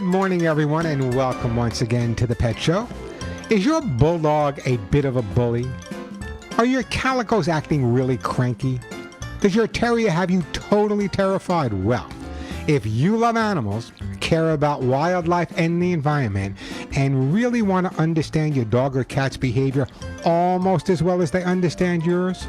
Good morning, everyone, and welcome once again to the Pet Show. Is your bulldog a bit of a bully? Are your calicos acting really cranky? Does your terrier have you totally terrified? Well, if you love animals, care about wildlife and the environment, and really want to understand your dog or cat's behavior almost as well as they understand yours,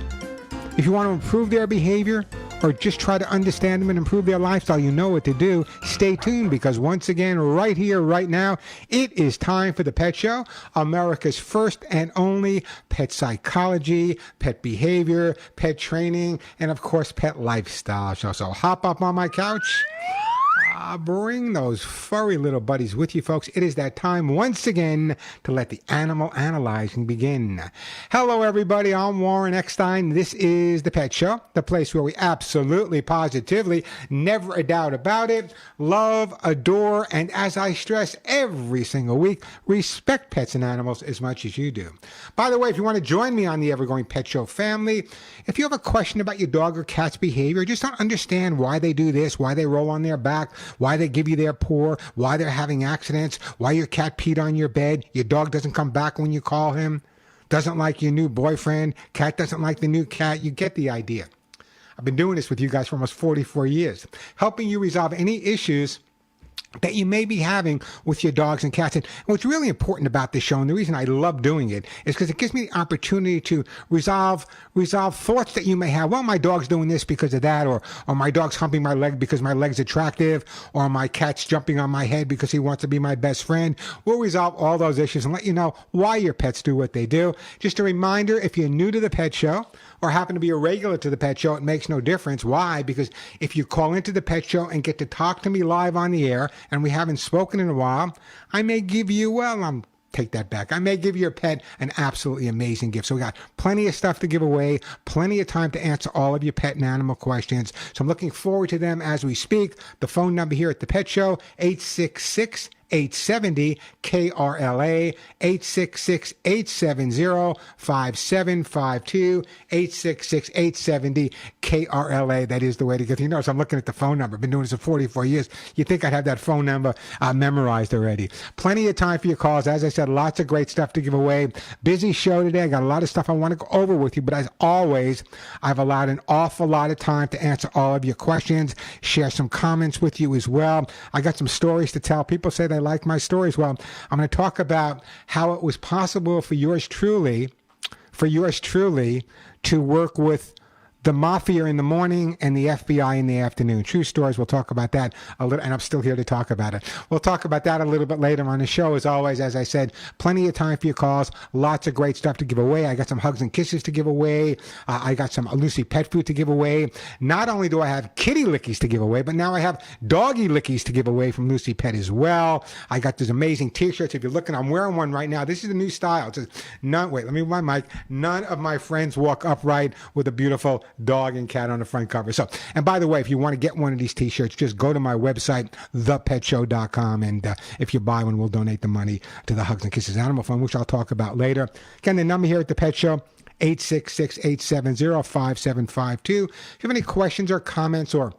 if you want to improve their behavior or just try to understand them and improve their lifestyle, you know what to do. Stay tuned, because once again, right here, right now, it is time for the Pet Show, America's first and only pet psychology, pet behavior, pet training, and of course, pet lifestyle show. So hop up on my couch. Bring those furry little buddies with you, folks. It is that time once again to let the animal analyzing begin. Hello, everybody. I'm Warren Eckstein. This is the Pet Show, the place where we absolutely, positively, never a doubt about it, love, adore, and as I stress every single week, respect pets and animals as much as you do. By the way, if you want to join me on the Ever-Growing Pet Show family, if you have a question about your dog or cat's behavior, just don't understand why they do this, why they roll on their back, why they give you their paw, why they're having accidents, why your cat peed on your bed, your dog doesn't come back when you call him, doesn't like your new boyfriend, cat doesn't like the new cat, you get the idea. I've been doing this with you guys for almost 44 years, helping you resolve any issues that you may be having with your dogs and cats. And what's really important about this show, and the reason I love doing it, is because it gives me the opportunity to resolve thoughts that you may have. Well, my dog's doing this because of that, or my dog's humping my leg because my leg's attractive, or my cat's jumping on my head because he wants to be my best friend. We'll resolve all those issues and let you know why your pets do what they do. Just a reminder, if you're new to the Pet Show, or happen to be a regular to the Pet Show, it makes no difference. Why? Because if you call into the Pet Show and get to talk to me live on the air, and we haven't spoken in a while, I may give you, take that back. I may give your pet an absolutely amazing gift. So we got plenty of stuff to give away, plenty of time to answer all of your pet and animal questions. So I'm looking forward to them as we speak. The phone number here at the Pet Show, 866-870-KRLA, 866-870-5752, 866-870-KRLA. That is the way to get. You notice I'm looking at the phone number. I've been doing this for 44 years. You think I'd have that phone number memorized already. Plenty of time for your calls. As I said, lots of great stuff to give away. Busy show today. I got a lot of stuff I want to go over with you, but as always, I've allowed an awful lot of time to answer all of your questions, share some comments with you as well. I got some stories to tell. People say they like my stories. Well, I'm going to talk about how it was possible for yours truly to work with the mafia in the morning and the FBI in the afternoon. True stories. We'll talk about that a little, and I'm still here to talk about it. We'll talk about that a little bit later on the show. As always, as I said, plenty of time for your calls. Lots of great stuff to give away. I got some hugs and kisses to give away. I got some Lucy pet food to give away. Not only do I have kitty lickies to give away, but now I have doggy lickies to give away from Lucy Pet as well. I got these amazing t-shirts. If you're looking, I'm wearing one right now. This is the new style. It says, let me move my mic. None of my friends walk upright with a beautiful dog and cat on the front cover. So, and by the way, if you want to get one of these t-shirts, just go to my website, thepetshow.com, and if you buy one, we'll donate the money to the Hugs and Kisses Animal Fund, which I'll talk about later. Again, the number here at the Pet Show, 866-870-5752. If you have any questions or comments, or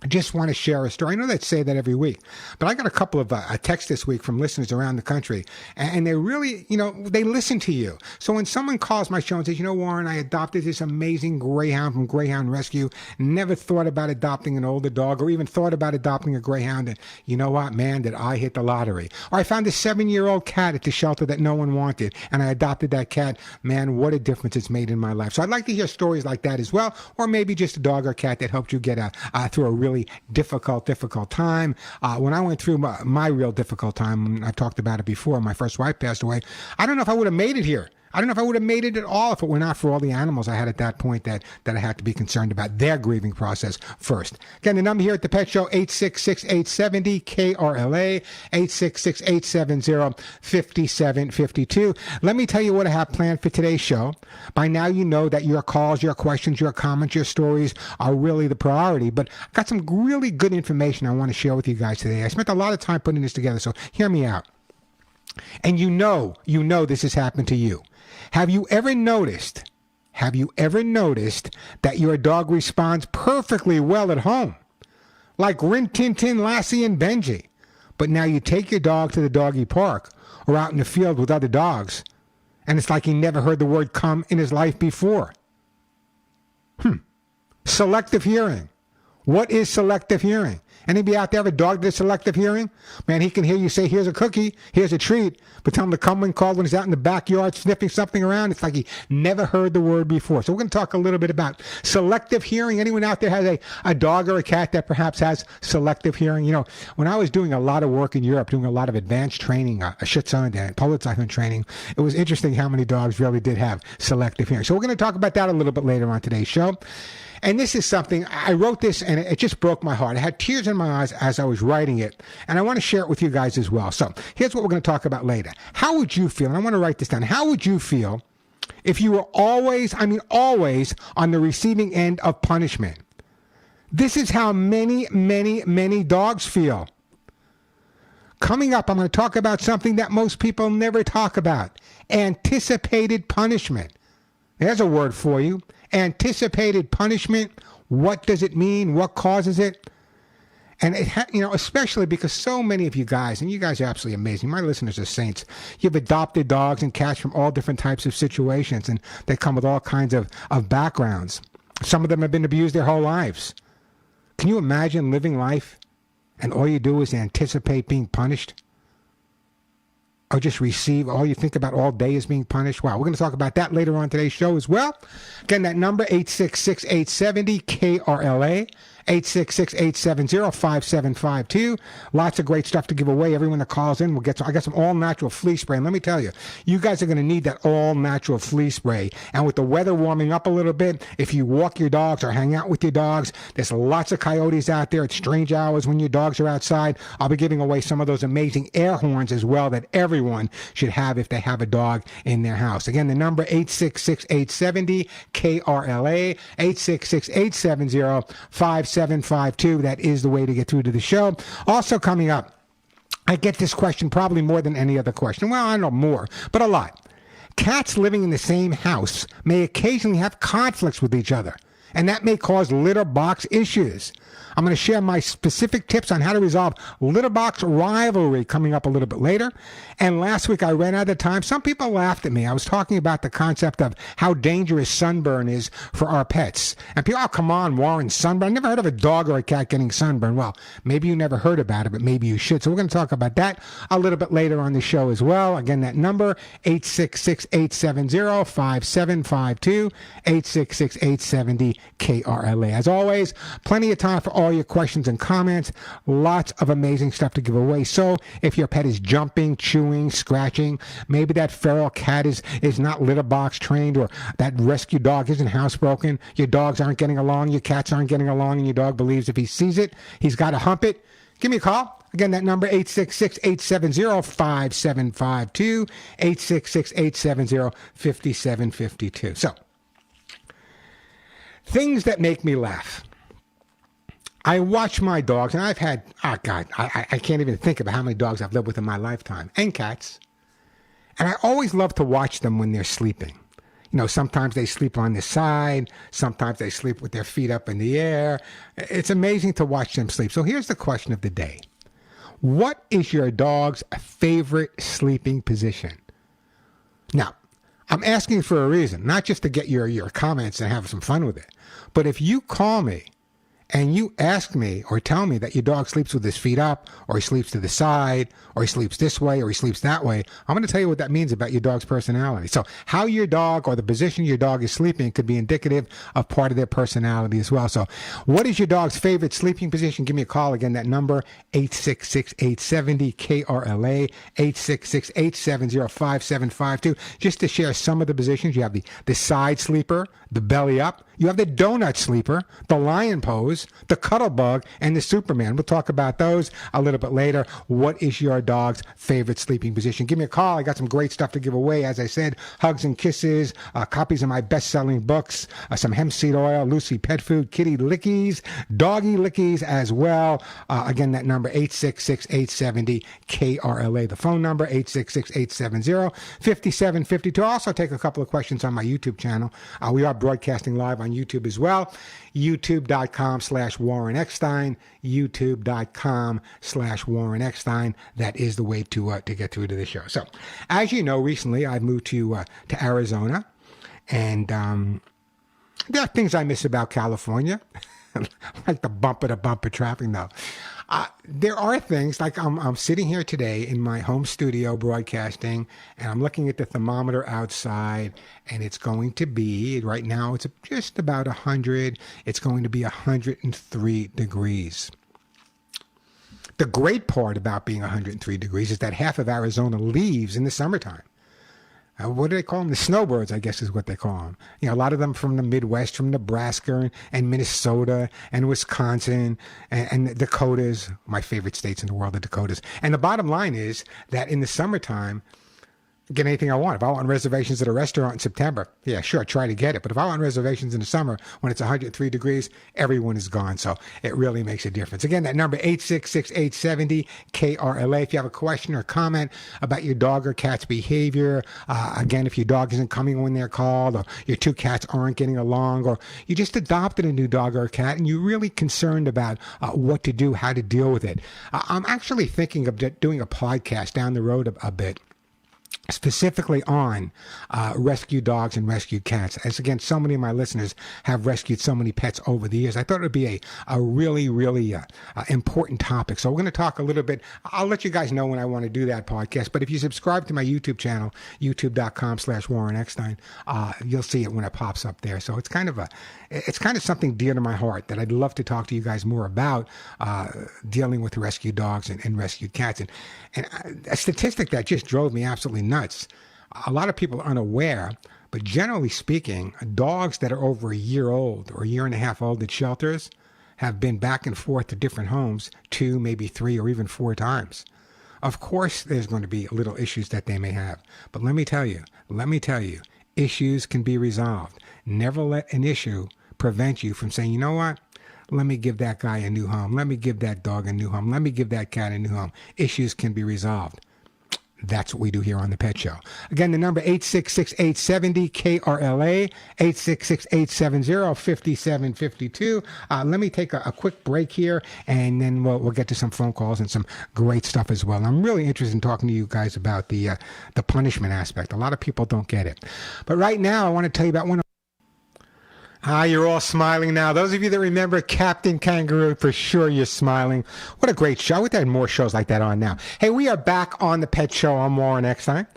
just want to share a story. I know they say that every week, but I got a couple of texts this week from listeners around the country, and they really, they listen to you. So when someone calls my show and says, Warren, I adopted this amazing greyhound from Greyhound Rescue, never thought about adopting an older dog or even thought about adopting a greyhound, and you know what, man, did I hit the lottery. Or I found a 7-year-old cat at the shelter that no one wanted, and I adopted that cat. Man, what a difference it's made in my life. So I'd like to hear stories like that as well, or maybe just a dog or cat that helped you get through a really difficult time. When I went through my real difficult time, I've talked about it before, my first wife passed away. I don't know if I would have made it here. I don't know if I would have made it at all if it were not for all the animals I had at that point that I had to be concerned about their grieving process first. Again, the number here at the Pet Show, 866-870-KRLA, 866-870-5752. Let me tell you what I have planned for today's show. By now you know that your calls, your questions, your comments, your stories are really the priority, but I've got some really good information I want to share with you guys today. I spent a lot of time putting this together, so hear me out. And you know this has happened to you. Have you ever noticed that your dog responds perfectly well at home? Like Rin Tin Tin, Lassie, and Benji. But now you take your dog to the doggy park or out in the field with other dogs, and it's like he never heard the word come in his life before. Selective hearing. What is selective hearing? Anybody out there have a dog that is selective hearing? Man, he can hear you say, here's a cookie, here's a treat, but tell him to come when called when he's out in the backyard sniffing something around. It's like he never heard the word before. So we're going to talk a little bit about selective hearing. Anyone out there has a dog or a cat that perhaps has selective hearing? You know, when I was doing a lot of work in Europe, doing a lot of advanced training, a Schutzhund and Polizeihund training, it was interesting how many dogs really did have selective hearing. So we're going to talk about that a little bit later on today's show. And this is something, I wrote this and it just broke my heart. I had tears in my eyes as I was writing it, and I want to share it with you guys as well. So here's what we're going to talk about later. How would you feel, and I want to write this down, how would you feel if you were always on the receiving end of punishment? This is how many dogs feel. Coming up, I'm going to talk about something that most people never talk about: anticipated punishment. There's a word for you. Anticipated punishment. What does it mean? What causes it? And especially because so many of you guys, and you guys are absolutely amazing. My listeners are saints. You've adopted dogs and cats from all different types of situations, and they come with all kinds of backgrounds. Some of them have been abused their whole lives. Can you imagine living life and all you do is anticipate being punished? Or just receive, all you think about all day is being punished? Wow, we're going to talk about that later on today's show as well. Again, that number, 866-870-KRLA, 866-870-5752. Lots of great stuff to give away. Everyone that calls in will get some. I got some all-natural flea spray. And let me tell you, you guys are going to need that all-natural flea spray. And with the weather warming up a little bit, if you walk your dogs or hang out with your dogs, there's lots of coyotes out there at strange hours when your dogs are outside. I'll be giving away some of those amazing air horns as well that everyone should have if they have a dog in their house. Again, the number, 866-870-KRLA, 866-870-5752. That is the way to get through to the show. Also coming up, I get this question probably more than any other question. Well, I don't know more, but a lot. Cats living in the same house may occasionally have conflicts with each other, and that may cause litter box issues. I'm going to share my specific tips on how to resolve litter box rivalry coming up a little bit later. And last week I ran out of time. Some people laughed at me. I was talking about the concept of how dangerous sunburn is for our pets. And people, oh, come on, Warren, sunburn. I never heard of a dog or a cat getting sunburn. Well, maybe you never heard about it, but maybe you should. So we're going to talk about that a little bit later on the show as well. Again, that number, 866-870-5752, 866-870-KRLA. As always, plenty of time for all your questions and comments. Lots of amazing stuff to give away. So if your pet is jumping, chewing, scratching, maybe that feral cat is not litter box trained, or that rescue dog isn't housebroken, your dogs aren't getting along, your cats aren't getting along, and your dog believes if he sees it, he's got to hump it, give me a call. Again, that number, 866-870-5752, 866-870-5752. So, things that make me laugh. I watch my dogs, and I've had, I can't even think about how many dogs I've lived with in my lifetime, and cats. And I always love to watch them when they're sleeping. You know, sometimes they sleep on the side, sometimes they sleep with their feet up in the air. It's amazing to watch them sleep. So here's the question of the day. What is your dog's favorite sleeping position? Now, I'm asking for a reason, not just to get your comments and have some fun with it. But if you call me and you ask me or tell me that your dog sleeps with his feet up, or he sleeps to the side, or he sleeps this way, or he sleeps that way, I'm going to tell you what that means about your dog's personality. So how your dog or the position your dog is sleeping could be indicative of part of their personality as well. So what is your dog's favorite sleeping position? Give me a call. Again, that number, 866-870-KRLA, 866-870-5752. Just to share some of the positions, you have the side sleeper, the belly up. You have the donut sleeper, the lion pose, the cuddle bug, and the Superman. We'll talk about those a little bit later. What is your dog's favorite sleeping position? Give me a call. I got some great stuff to give away. As I said, hugs and kisses, copies of my best-selling books, some hemp seed oil, Lucy pet food, kitty lickies, doggy lickies as well. Again, that number, 866-870-KRLA. The phone number, 866-870-5752. I'll also take a couple of questions on my YouTube channel. We are broadcasting live on YouTube as well. YouTube.com/ youtube.com/Warren Eckstein, youtube.com/Warren Eckstein. That is the way to get through to the show. So, as you know, recently I've moved to Arizona, and there are things I miss about California, like the bumper-to-bumper traffic, though. There are things, like I'm sitting here today in my home studio broadcasting, and I'm looking at the thermometer outside, and it's going to be, right now it's just about 100, it's going to be 103 degrees. The great part about being 103 degrees is that half of Arizona leaves in the summertime. What do they call them? The snowbirds, I guess is what they call them. You know, a lot of them from the Midwest, from Nebraska and Minnesota and Wisconsin and the Dakotas, my favorite states in the world, the Dakotas. And the bottom line is that in the summertime, get anything I want. If I want reservations at a restaurant in September, yeah, sure, try to get it. But if I want reservations in the summer when it's 103 degrees, everyone is gone. So it really makes a difference. Again, that number, 866-870-KRLA. If you have a question or comment about your dog or cat's behavior, again, if your dog isn't coming when they're called, or your two cats aren't getting along, or you just adopted a new dog or a cat and you're really concerned about what to do, how to deal with it. I'm actually thinking of doing a podcast down the road a bit, specifically on rescue dogs and rescued cats. As again, so many of my listeners have rescued so many pets over the years. I thought it would be a really, really important topic. So we're going to talk a little bit. I'll let you guys know when I want to do that podcast. But if you subscribe to my YouTube channel, youtube.com/Warren Eckstein, you'll see it when it pops up there. So it's kind of something dear to my heart that I'd love to talk to you guys more about, dealing with rescue dogs and rescued cats. And a statistic that just drove me absolutely nuts. A lot of people are unaware, but generally speaking, dogs that are over a year old or a year and a half old at shelters have been back and forth to different homes 2, maybe 3, or even 4 times. Of course, there's going to be little issues that they may have. But let me tell you, issues can be resolved. Never let an issue prevent you from saying, you know what? Let me give that guy a new home. Let me give that dog a new home. Let me give that cat a new home. Issues can be resolved. That's what we do here on The Pet Show. Again, the number 866-870-KRLA, 866-870-5752. Let me take a quick break here, and then we'll get to some phone calls and some great stuff as well. I'm really interested in talking to you guys about the punishment aspect. A lot of people don't get it. But right now, I want to tell you about one of... you're all smiling now. Those of you that remember Captain Kangaroo, for sure you're smiling. What a great show. We've had more shows like that on now. Hey, we are back on The Pet Show. I'm Warren Eckstein.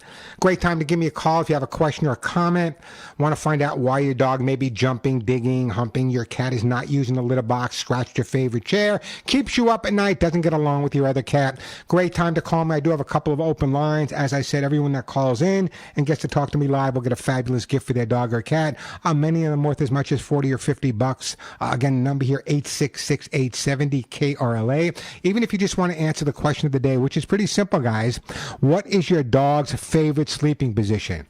Great time to give me a call if you have a question or a comment. Want to find out why your dog may be jumping, digging, humping, your cat is not using the litter box, scratched your favorite chair, keeps you up at night, doesn't get along with your other cat. Great time to call me. I do have a couple of open lines. As I said, everyone that calls in and gets to talk to me live will get a fabulous gift for their dog or cat. Many of them worth as much as $40 or $50. Again, the number here, 866-870-KRLA. Even if you just want to answer the question of the day, which is pretty simple, guys. What is your dog's favorite sleeping position?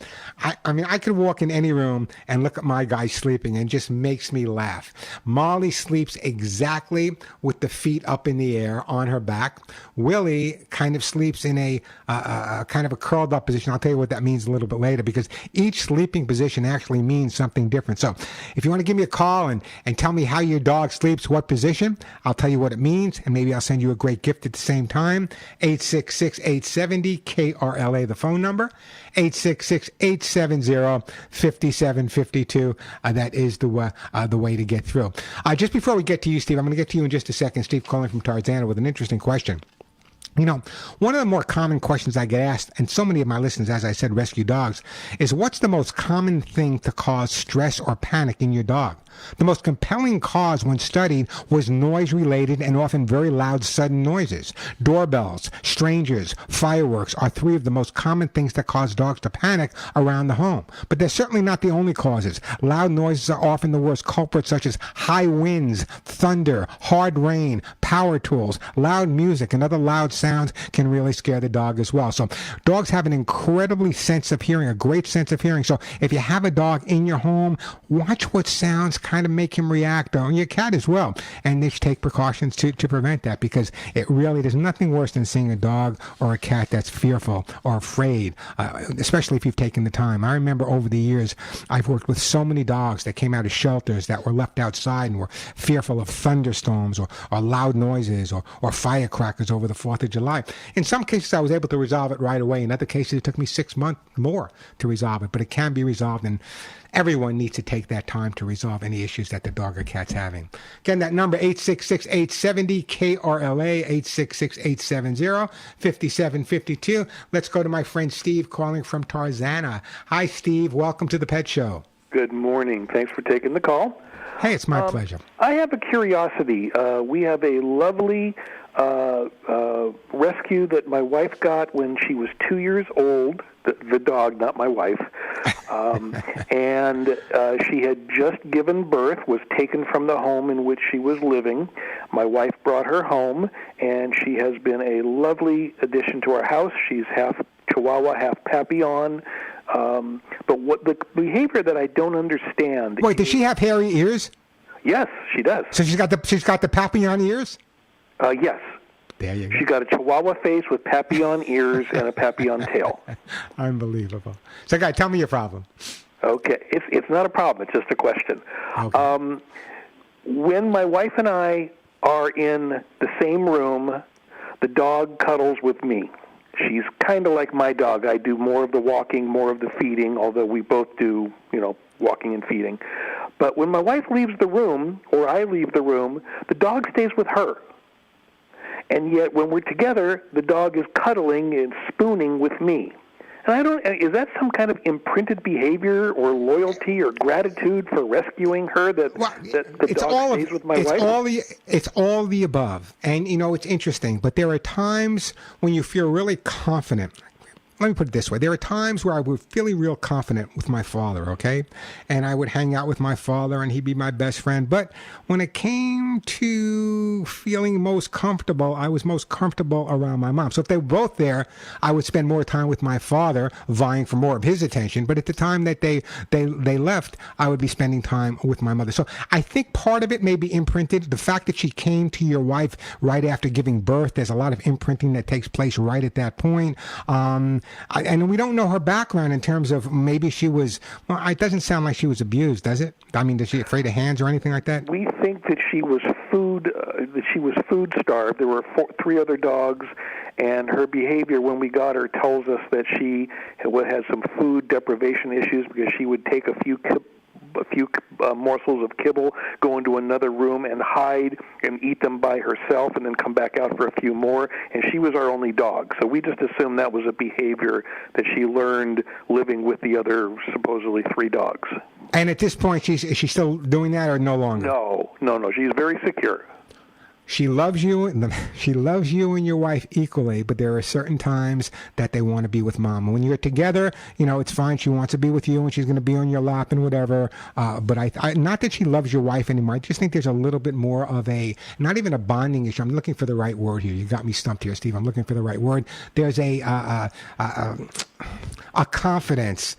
I mean, I could walk in any room and look at my guy sleeping and just makes me laugh. Molly sleeps exactly with the feet up in the air on her back. Willie kind of sleeps in a kind of a curled up position. I'll tell you what that means a little bit later, because each sleeping position actually means something different. So if you want to give me a call and tell me how your dog sleeps, what position, I'll tell you what it means, and maybe I'll send you a great gift at the same time. 866-870-KRLA, the phone number. 866-870-5752. That is the way to get through. Just before we get to you, Steve, I'm going to get to you in just a second. Steve calling from Tarzana with an interesting question. You know, one of the more common questions I get asked, and so many of my listeners, as I said, rescue dogs, is what's the most common thing to cause stress or panic in your dog? The most compelling cause when studied was noise-related and often very loud, sudden noises. Doorbells, strangers, fireworks are 3 of the most common things that cause dogs to panic around the home. But they're certainly not the only causes. Loud noises are often the worst culprits, such as high winds, thunder, hard rain, power tools, loud music, and other loud sounds sounds can really scare the dog as well. So dogs have an incredibly sense of hearing, a great sense of hearing. So if you have a dog in your home, watch what sounds kind of make him react, or your cat as well. And they should take precautions to prevent that, because there's nothing worse than seeing a dog or a cat that's fearful or afraid, especially if you've taken the time. I remember over the years, I've worked with so many dogs that came out of shelters that were left outside and were fearful of thunderstorms or loud noises or firecrackers over the 4th of July. In some cases, I was able to resolve it right away. In other cases, it took me 6 months more to resolve it, but it can be resolved, and everyone needs to take that time to resolve any issues that the dog or cat's having. Again, that number, 866-870-KRLA, 866-870-5752. Let's go to my friend Steve calling from Tarzana. Hi, Steve. Welcome to the Pet Show. Good morning. Thanks for taking the call. Hey, it's my pleasure. I have a curiosity. We have a lovely rescue that my wife got when she was 2 years old, the dog, not my wife. And she had just given birth, was taken from the home in which she was living. My wife brought her home, and she has been a lovely addition to our house. She's half Chihuahua, half Papillon. But what the behavior that I don't understand... Wait, does she have hairy ears? Yes, she does. So she's got the Papillon ears? Yes. There you go. She got a Chihuahua face with Papillon ears and a Papillon tail. Unbelievable. So, guy, tell me your problem. Okay. It's not a problem. It's just a question. Okay. When my wife and I are in the same room, the dog cuddles with me. She's kind of like my dog. I do more of the walking, more of the feeding, although we both do, walking and feeding. But when my wife leaves the room, or I leave the room, the dog stays with her. And yet, when we're together, the dog is cuddling and spooning with me. And is that some kind of imprinted behavior or loyalty or gratitude for rescuing her that the dog stays with my wife? It's all the above. And, it's interesting, but there are times when you feel really confident. Let me put it this way. There are times where I would feel real confident with my father, okay? And I would hang out with my father, and he'd be my best friend. But when it came to feeling most comfortable, I was most comfortable around my mom. So if they were both there, I would spend more time with my father, vying for more of his attention. But at the time that they left, I would be spending time with my mother. So I think part of it may be imprinted. The fact that she came to your wife right after giving birth, there's a lot of imprinting that takes place right at that point. And we don't know her background in terms of maybe she was, it doesn't sound like she was abused, does it? I mean, is she afraid of hands or anything like that? We think that she was food starved. There were 3 other dogs, and her behavior when we got her tells us that she had some food deprivation issues because she would take a few morsels of kibble, go into another room and hide and eat them by herself, and then come back out for a few more. And she was our only dog, so we just assumed that was a behavior that she learned living with the other supposedly 3 dogs. And at this point, is she still doing that or no longer? No. She's very secure. She loves you and your wife equally, but there are certain times that they want to be with mom. When you're together, it's fine. She wants to be with you and she's going to be on your lap and whatever. But I not that she loves your wife anymore. I just think there's a little bit more of not even a bonding issue. I'm looking for the right word here. You got me stumped here, Steve. I'm looking for the right word. There's a confidence.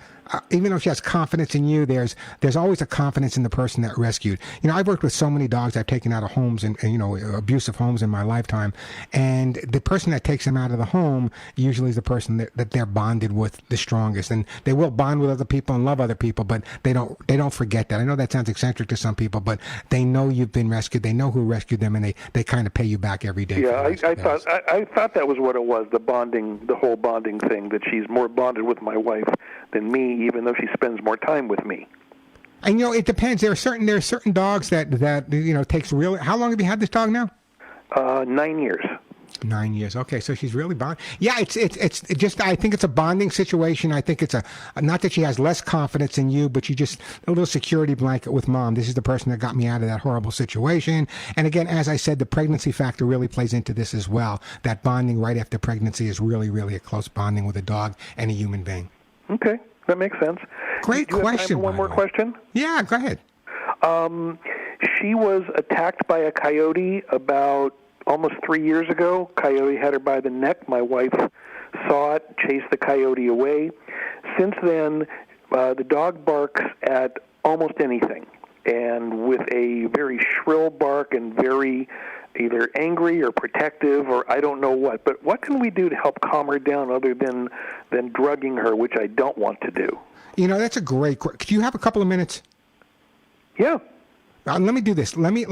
Even though she has confidence in you, there's always a confidence in the person that rescued. I've worked with so many dogs I've taken out of homes and abusive homes in my lifetime, and the person that takes them out of the home usually is the person that they're bonded with the strongest. And they will bond with other people and love other people, but they don't forget that. I know that sounds eccentric to some people, but they know you've been rescued. They know who rescued them, and they kind of pay you back every day. Yeah, I thought that was what it was, the whole bonding thing, that she's more bonded with my wife than me, even though she spends more time with me. And it depends. There are certain dogs that takes really. How long have you had this dog now? 9 years. 9 years. Okay, so she's really bonded. Yeah, it's just. I think it's a bonding situation. I think it's not that she has less confidence in you, but she just a little security blanket with mom. This is the person that got me out of that horrible situation. And again, as I said, the pregnancy factor really plays into this as well. That bonding right after pregnancy is really, really a close bonding with a dog and a human being. Okay, that makes sense. Great question. One more question? Yeah, go ahead. She was attacked by a coyote about almost 3 years ago. Coyote had her by the neck. My wife saw it, chased the coyote away. Since then, the dog barks at almost anything, and with a very shrill bark and very either angry or protective or I don't know what. But what can we do to help calm her down other than drugging her, which I don't want to do? You know, that's a great question. Do you have a couple of minutes? Yeah. Let me do this. Let me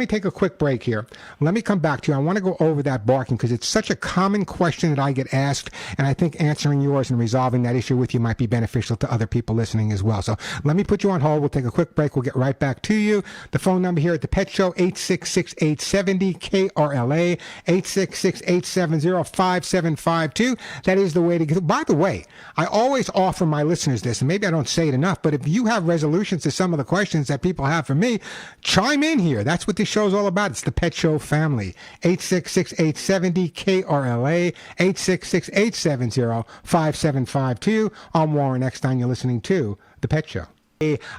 take a quick break here. Let me come back to you. I want to go over that barking because it's such a common question that I get asked, and I think answering yours and resolving that issue with you might be beneficial to other people listening as well. So let me put you on hold. We'll take a quick break. We'll get right back to you. The phone number here at the Pet Show, 866-870-KRLA, 866-870-5752. That is the way to get. By the way, I always offer my listeners this, and maybe I don't say it enough, but if you have resolutions to some of the questions that people have for me, chime in here. That's what this show's all about. It's the Pet Show family. 866-870-KRLA, 866-870-5752. I'm Warren Eckstein. You're listening to The Pet Show.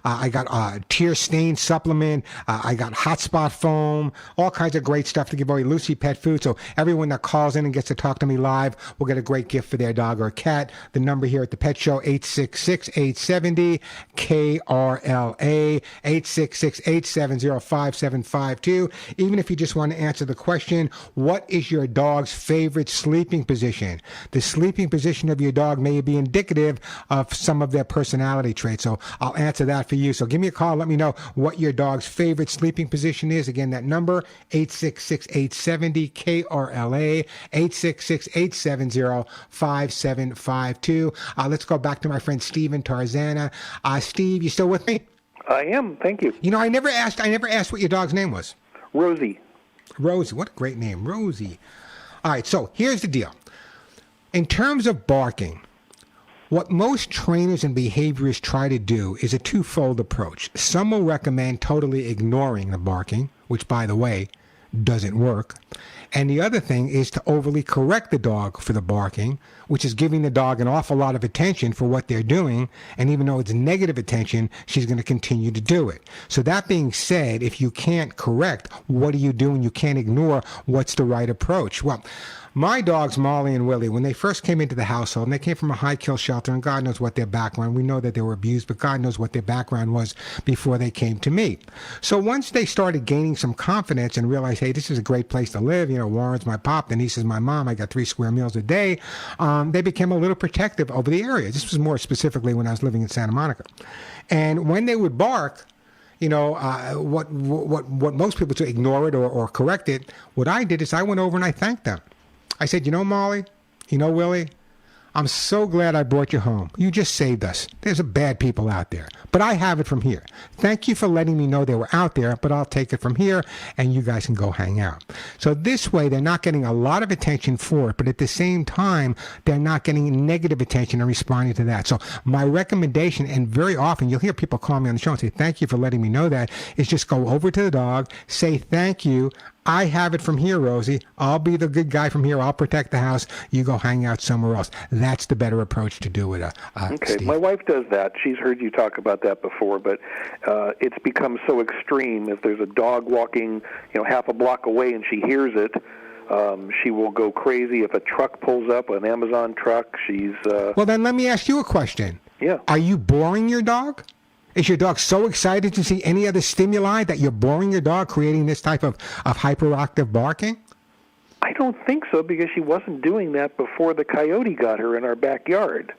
I got tear stain supplement. I got hotspot foam, all kinds of great stuff to give away. Lucy Pet Food. So everyone that calls in and gets to talk to me live will get a great gift for their dog or cat. The number here at the Pet Show, 866-870-KRLA, 866-870-5752. Even if you just want to answer the question, what is your dog's favorite sleeping position? The sleeping position of your dog may be indicative of some of their personality traits. So I'll answer that for you. So give me a call. Let me know what your dog's favorite sleeping position is. Again, that number, 866-870-KRLA, 866-870-5752. Let's go back to my friend Steve in Tarzana. Steve, you still with me? I am. Thank you. You know, I never asked what your dog's name was. Rosie. Rosie. What a great name. Rosie. All right. So here's the deal. In terms of barking, what most trainers and behaviorists try to do is a twofold approach. Some will recommend totally ignoring the barking, which, by the way, doesn't work. And the other thing is to overly correct the dog for the barking, which is giving the dog an awful lot of attention for what they're doing. And even though it's negative attention, she's going to continue to do it. So that being said, if you can't correct, what do you do when you can't ignore what's the right approach? Well, my dogs, Molly and Willie, when they first came into the household, and they came from a high-kill shelter, and God knows what their background, we know that they were abused, but God knows what their background was before they came to me. So once they started gaining some confidence and realized, hey, this is a great place to live, you know, Warren's my pop, Denise is my mom, I got 3 square meals a day, they became a little protective over the area. This was more specifically when I was living in Santa Monica. And when they would bark, you know, what most people do, ignore it or correct it, what I did is I went over and I thanked them. I said, you know, Molly, you know, Willie, I'm so glad I brought you home. You just saved us. There's bad people out there, but I have it from here. Thank you for letting me know they were out there, but I'll take it from here and you guys can go hang out. So this way, they're not getting a lot of attention for it, but at the same time, they're not getting negative attention and responding to that. So my recommendation, and very often you'll hear people call me on the show and say, thank you for letting me know that, is just go over to the dog, say thank you. I have it from here, Rosie. I'll be the good guy from here. I'll protect the house. You go hang out somewhere else. That's the better approach to do it, okay, Steve. My wife does that. She's heard you talk about that before, but it's become so extreme. If there's a dog walking, you know, half a block away and she hears it, she will go crazy. If a truck pulls up, an Amazon truck, she's... Well, then let me ask you a question. Yeah. Are you boring your dog? Is your dog so excited to see any other stimuli that you're boring your dog, creating this type of hyperactive barking? I don't think so, because she wasn't doing that before the coyote got her in our backyard.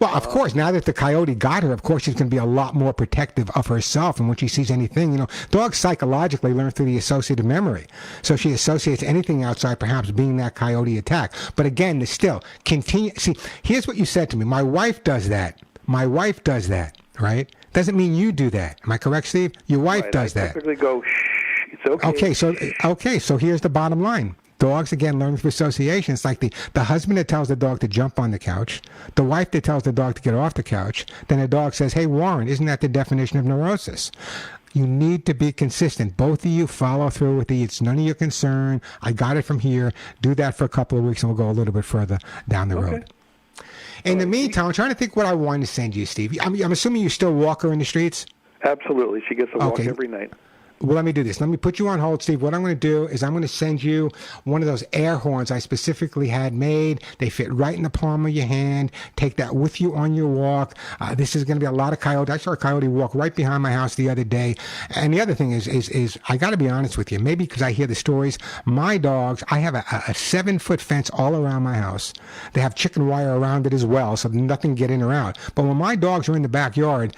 Well, of course, now that the coyote got her, of course, she's going to be a lot more protective of herself. And when she sees anything, you know, dogs psychologically learn through the associative memory. So she associates anything outside perhaps being that coyote attack. But again, still, continue. See, here's what you said to me. My wife does that. My wife does that, right? Doesn't mean you do that. Am I correct, Steve? Your wife does that. I typically go, shh, it's okay. Okay, so here's the bottom line. Dogs, again, learn through association. It's like the husband that tells the dog to jump on the couch, the wife that tells the dog to get off the couch, then the dog says, hey, Warren, isn't that the definition of neurosis? You need to be consistent. Both of you follow through with it's none of your concern. I got it from here. Do that for a couple of weeks, and we'll go a little bit further down the road. In the meantime, I'm trying to think what I wanted to send you, Steve. I'm assuming you still walk her in the streets? Absolutely. She gets a walk every night. Well, let me do this. Let me put you on hold, Steve. What I'm going to do is I'm going to send you one of those air horns I specifically had made. They fit right in the palm of your hand. Take that with you on your walk. This is going to be a lot of coyotes. I saw a coyote walk right behind my house the other day. And the other thing is I got to be honest with you, maybe because I hear the stories. My dogs, I have a 7-foot fence all around my house. They have chicken wire around it as well, so nothing can get in or out. But when my dogs are in the backyard,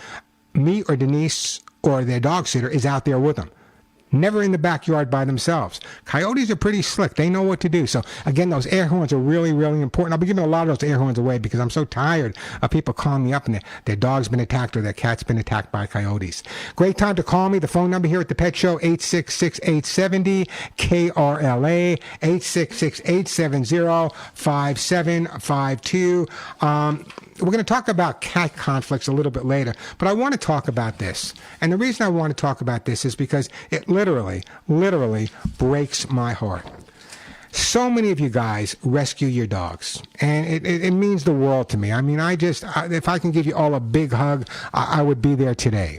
me or Denise or their dog sitter is out there with them. Never in the backyard by themselves. Coyotes are pretty slick. They know what to do. So, again, those air horns are really, really important. I'll be giving a lot of those air horns away because I'm so tired of people calling me up and their dog's been attacked or their cat's been attacked by coyotes. Great time to call me. The phone number here at the Pet Show, 866-870-KRLA, 866-870-5752. We're going to talk about cat conflicts a little bit later, but I want to talk about this. And the reason I want to talk about this is because it literally breaks my heart. So many of you guys rescue your dogs, and it means the world to me. I mean, if I can give you all a big hug, I would be there today.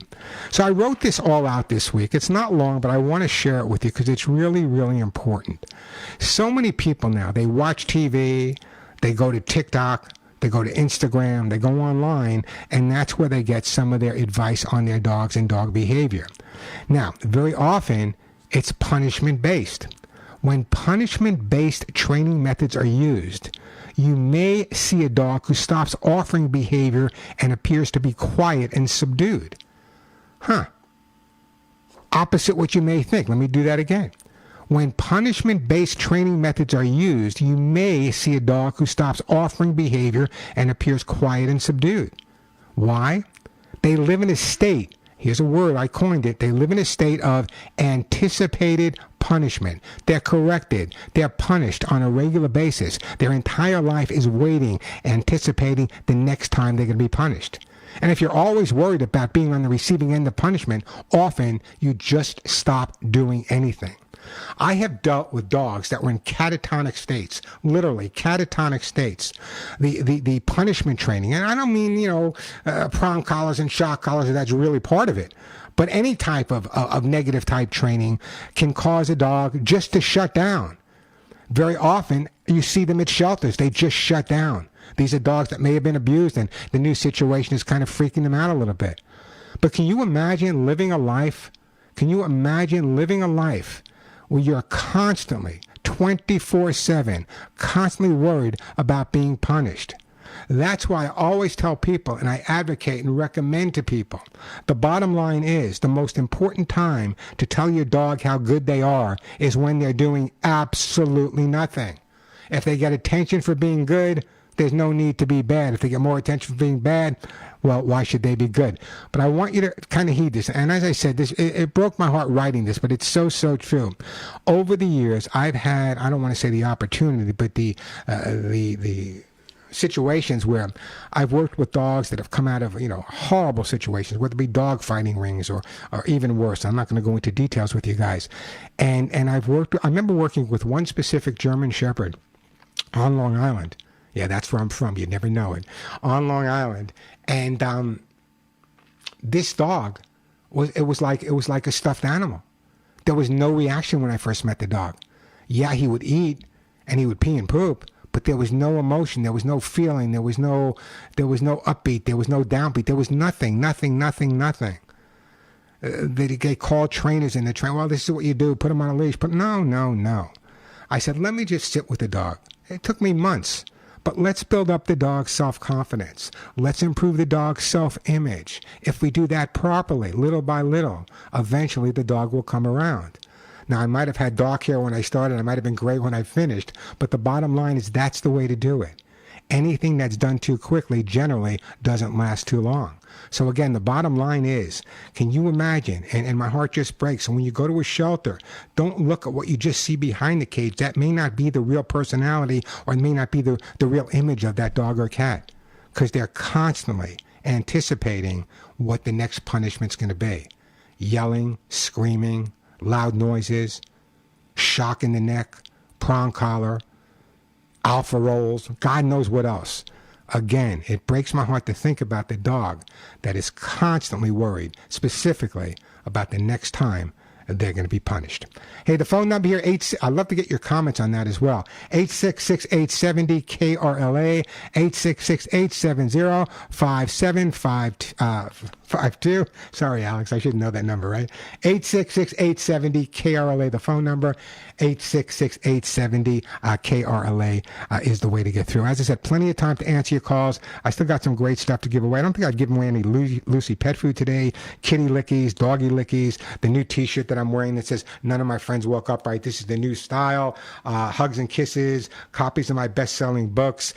So I wrote this all out this week. It's not long, but I want to share it with you because it's really, really important. So many people now, they watch TV, they go to TikTok, they go to Instagram, they go online, and that's where they get some of their advice on their dogs and dog behavior. Now, very often, it's punishment-based. When punishment-based training methods are used, you may see a dog who stops offering behavior and appears to be quiet and subdued. Opposite what you may think. Let me do that again. When punishment-based training methods are used, you may see a dog who stops offering behavior and appears quiet and subdued. Why? They live in a state, here's a word, I coined it, they live in a state of anticipated punishment. They're corrected. They're punished on a regular basis. Their entire life is waiting, anticipating the next time they're going to be punished. And if you're always worried about being on the receiving end of punishment, often you just stop doing anything. I have dealt with dogs that were in catatonic states, literally catatonic states. The punishment training, and I don't mean, prong collars and shock collars, that's really part of it. But any type of negative type training can cause a dog just to shut down. Very often, you see them at shelters. They just shut down. These are dogs that may have been abused, and the new situation is kind of freaking them out a little bit. But can you imagine living a life? Where you're constantly, 24/7, constantly worried about being punished? That's why I always tell people, and I advocate and recommend to people, the bottom line is the most important time to tell your dog how good they are is when they're doing absolutely nothing. If they get attention for being good, there's no need to be bad. If they get more attention for being bad, well, why should they be good? But I want you to kind of heed this. And as I said, it broke my heart writing this, but it's so, so true. Over the years, I've had, I don't want to say the opportunity, but the situations where I've worked with dogs that have come out of, horrible situations, whether it be dog fighting rings or even worse. I'm not going to go into details with you guys. And I remember working with one specific German Shepherd on Long Island. Yeah, that's where I'm from. You never know it. On Long Island. And this dog, it was like a stuffed animal. There was no reaction when I first met the dog. Yeah, he would eat and he would pee and poop, but there was no emotion. There was no feeling. There was no upbeat. There was no downbeat. There was nothing. They called trainers and they train. Well, this is what you do. Put him on a leash. But no. I said, let me just sit with the dog. It took me months. But let's build up the dog's self-confidence. Let's improve the dog's self-image. If we do that properly, little by little, eventually the dog will come around. Now, I might have had dark hair when I started. I might have been gray when I finished. But the bottom line is that's the way to do it. Anything that's done too quickly generally doesn't last too long. So again, the bottom line is, can you imagine, and my heart just breaks, and when you go to a shelter, don't look at what you just see behind the cage. That may not be the real personality, or it may not be the real image of that dog or cat, because they're constantly anticipating what the next punishment's going to be. Yelling, screaming, loud noises, shock in the neck, prong collar, alpha rolls, God knows what else. Again, it breaks my heart to think about the dog that is constantly worried, specifically about the next time they're going to be punished. Hey, the phone number here, I'd love to get your comments on that as well. 866-870-KRLA, 866-870-5752. Sorry, Alex, I should know that number, right? 866-870-KRLA, the phone number. 866-870-KRLA is the way to get through. As I said, plenty of time to answer your calls. I still got some great stuff to give away. I don't think I'd give away any Lucy pet food today. Kitty lickies, doggy lickies, the new T-shirt that I'm wearing that says, "None of my friends woke up right." This is the new style. Hugs and kisses, copies of my best-selling books,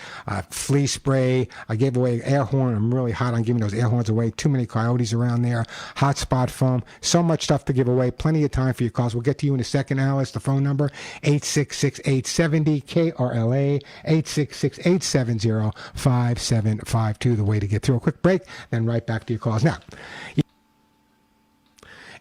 flea spray. I gave away air horn. I'm really hot on giving those air horns away. Too many coyotes around there. Hot spot foam. So much stuff to give away. Plenty of time for your calls. We'll get to you in a second, Alice. The phone number, 866-870-KRLA, 866-870-5752, the way to get through. A quick break, then right back to your calls. Now,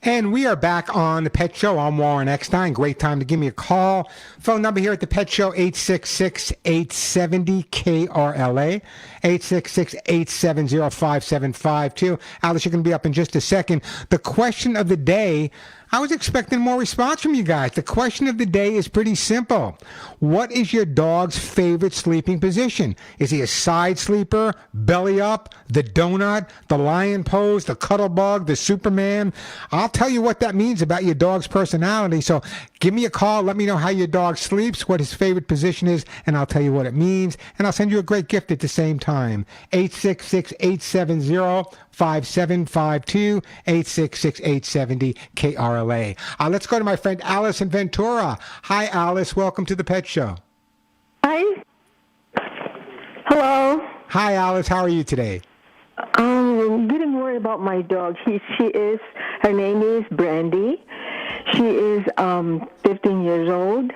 and we are back on the Pet Show. I'm Warren Eckstein. Great time to give me a call. Phone number here at the Pet Show, 866-870-KRLA, 866-870-5752. Alice, you're going to be up in just a second. The question of the day, I was expecting more response from you guys. The question of the day is pretty simple. What is your dog's favorite sleeping position? Is he a side sleeper, belly up, the donut, the lion pose, the cuddle bug, the Superman? I'll tell you what that means about your dog's personality. So give me a call. Let me know how your dog sleeps, what his favorite position is, and I'll tell you what it means. And I'll send you a great gift at the same time. 866-870-5752, 866-870-KRLA. Let's go to my friend Alice in Ventura. Hi, Alice. Welcome to the Pet Show. Hi. Hello. Hi, Alice. How are you today? Didn't worry about my dog. Her name is Brandy. She is 15 years old.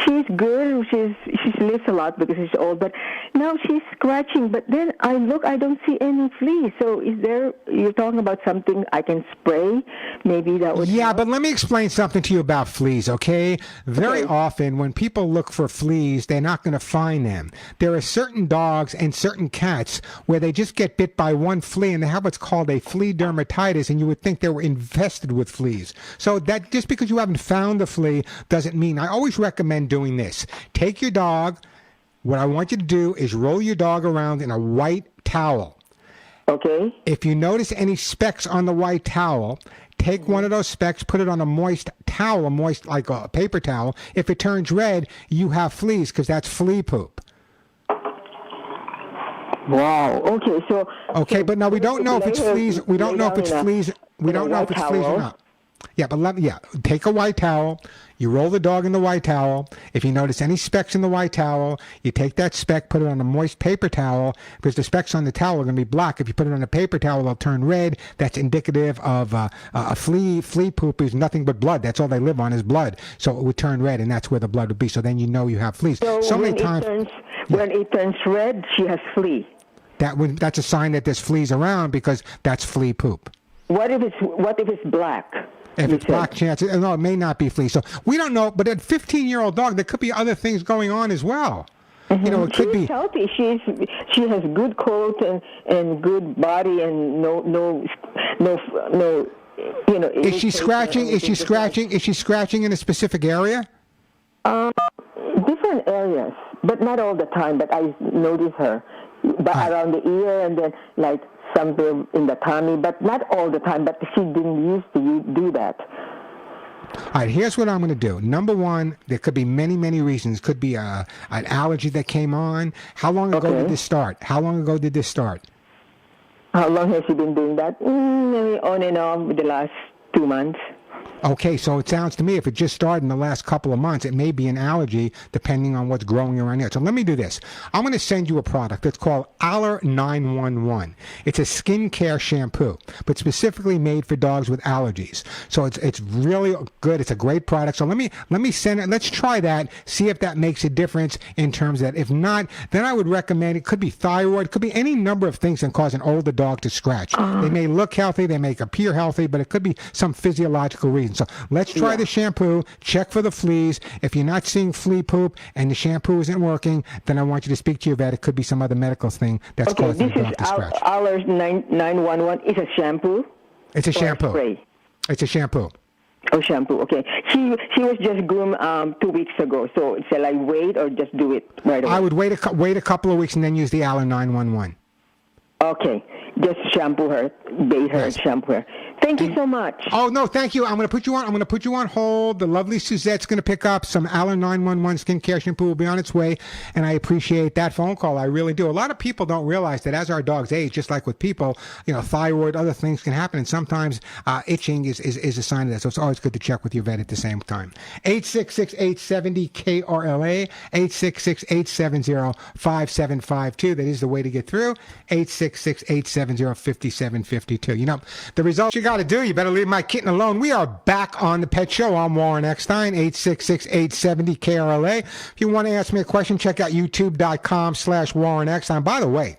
She's good. She lives a lot because she's old, but now she's scratching. But then I don't see any fleas. So you're talking about something I can spray? Maybe that would help. But let me explain something to you about fleas, okay? Very often when people look for fleas, they're not going to find them. There are certain dogs and certain cats where they just get bit by one flea and they have what's called a flea dermatitis, and you would think they were infested with fleas. So that just because you haven't found the flea doesn't mean. I always recommend doing this. Take your dog. What I want you to do is roll your dog around in a white towel. Okay. If you notice any specks on the white towel, take one of those specks, put it on a moist towel, moist like a paper towel. If it turns red, you have fleas because that's flea poop. Wow. Okay. Okay, but now we don't know if it's fleas. We don't know if it's fleas. We don't know if it's fleas or not. Yeah, but take a white towel. You roll the dog in the white towel. If you notice any specks in the white towel, you take that speck, put it on a moist paper towel, because the specks on the towel are going to be black. If you put it on a paper towel, they'll turn red. That's indicative of a flea. Flea poop is nothing but blood. That's all they live on is blood. So it would turn red, and that's where the blood would be. So then you know you have fleas. So many times, when it turns red, she has flea. That's a sign that there's fleas around because that's flea poop. What if it's black? If it's black, chances, no, it may not be fleas. So we don't know, but a 15-year-old dog, there could be other things going on as well. Mm-hmm. You know, it could be healthy. She has good coat and good body and no. You know. Is she scratching? Is she scratching? Is she scratching in a specific area? Different areas, but not all the time. But I notice her, but around the ear and then like something in the tummy, but not all the time. But she didn't used to do that. All right, here's what I'm going to do. Number one, there could be many, many reasons. Could be an allergy that came on. How long ago did this start? How long ago did this start? How long has she been doing that? Maybe on and off the last 2 months. Okay, so it sounds to me if it just started in the last couple of months, it may be an allergy depending on what's growing around here. So let me do this. I'm going to send you a product that's called Aller 911. It's a skincare shampoo, but specifically made for dogs with allergies. So it's really good. It's a great product. So let me send it. Let's try that. See if that makes a difference in terms of that. If not, then I would recommend it could be thyroid. It could be any number of things that cause an older dog to scratch. They may look healthy. They may appear healthy, but it could be some physiological reason. So let's try the shampoo, check for the fleas. If you're not seeing flea poop and the shampoo isn't working, then I want you to speak to your vet. It could be some other medical thing that's causing the dog to scratch. This is Aller's 911 is a shampoo? It's a shampoo. Spray? It's a shampoo. Oh, shampoo. Okay. She was just groomed 2 weeks ago. So shall I wait or just do it right away? I would wait a couple of weeks and then use the Allen 911. Okay. Just shampoo her, bathe her, Yes. and shampoo her. Thank you so much. Oh no, thank you. I'm going to put you on hold. The lovely Suzette's going to pick up some Allen 911 skincare shampoo. Will be on its way, and I appreciate that phone call. I really do. A lot of people don't realize that as our dogs age, just like with people, thyroid, other things can happen, and sometimes itching is a sign of that. So it's always good to check with your vet at the same time. 866-870-KRLA, 866-870-5752. That is the way to get through. 866-870-5752. The results you got to do, you better leave my kitten alone. We are back on the Pet Show. I'm Warren Eckstein, 866-870-KRLA. If you want to ask me a question, check out youtube.com/Warren Eckstein. By the way,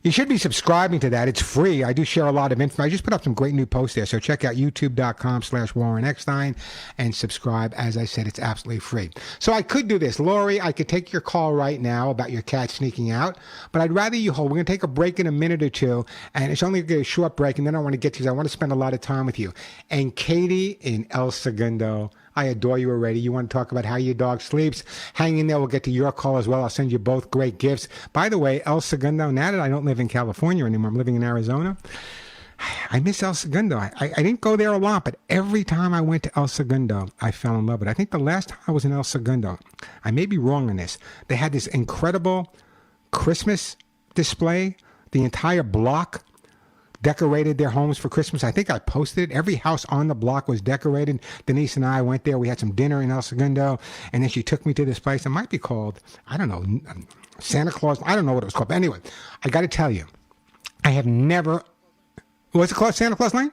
you should be subscribing to that. It's free. I do share a lot of info. I just put up some great new posts there. So check out youtube.com/Warren Eckstein and subscribe. As I said, it's absolutely free. So I could do this. Lori, I could take your call right now about your cat sneaking out, but I'd rather you hold. We're going to take a break in a minute or two, and it's only a short break, and then I want to get to you. I want to spend a lot of time with you. And Katie in El Segundo, I adore you already. You want to talk about how your dog sleeps? Hang in there. We'll get to your call as well. I'll send you both great gifts. By the way, El Segundo, now that I don't live in California anymore, I'm living in Arizona. I miss El Segundo. I didn't go there a lot, but every time I went to El Segundo, I fell in love with it. I think the last time I was in El Segundo, I may be wrong on this, they had this incredible Christmas display. The entire block decorated their homes for Christmas. I think I posted it. Every house on the block was decorated. Denise and I went there. We had some dinner in El Segundo, and then she took me to this place. It might be called, I don't know, Santa Claus. I don't know what it was called. But anyway, I got to tell you, I have never, what's it called, Santa Claus Lane?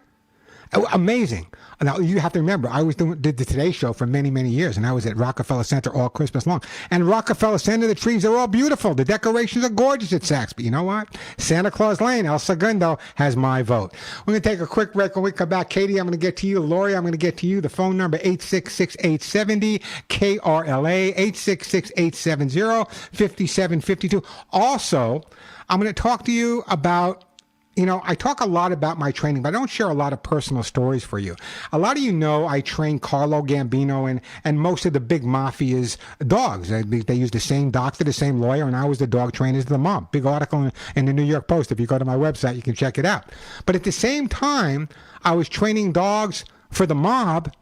Amazing. Now, you have to remember, I did the Today Show for many, many years, and I was at Rockefeller Center all Christmas long. And Rockefeller Center, the trees are all beautiful. The decorations are gorgeous at Saks. But you know what? Santa Claus Lane, El Segundo, has my vote. We're going to take a quick break. When we come back, Katie, I'm going to get to you. Lori, I'm going to get to you. The phone number, 866-870-KRLA, 866-870-5752. Also, I'm going to talk to you about, I talk a lot about my training, but I don't share a lot of personal stories for you. A lot of you know I train Carlo Gambino and most of the big mafia's dogs. They use the same doctor, the same lawyer, and I was the dog trainer to the mob. Big article in the New York Post. If you go to my website, you can check it out. But at the same time, I was training dogs for the mob.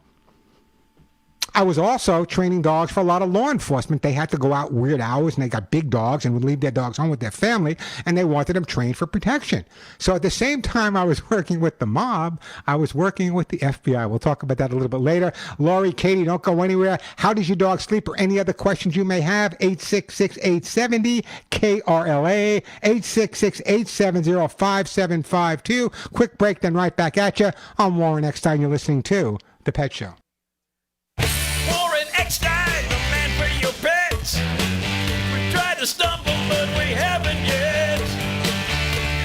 I was also training dogs for a lot of law enforcement. They had to go out weird hours, and they got big dogs and would leave their dogs home with their family, and they wanted them trained for protection. So at the same time I was working with the mob, I was working with the FBI. We'll talk about that a little bit later. Lori, Katie, don't go anywhere. How does your dog sleep, or any other questions you may have? 866-870-KRLA, 866-870-5752. Quick break, then right back at you. I'm Warren Eckstein. You're listening to The Pet Show. Warren Eckstein, the man for your pets. We tried to stumble, but we haven't yet.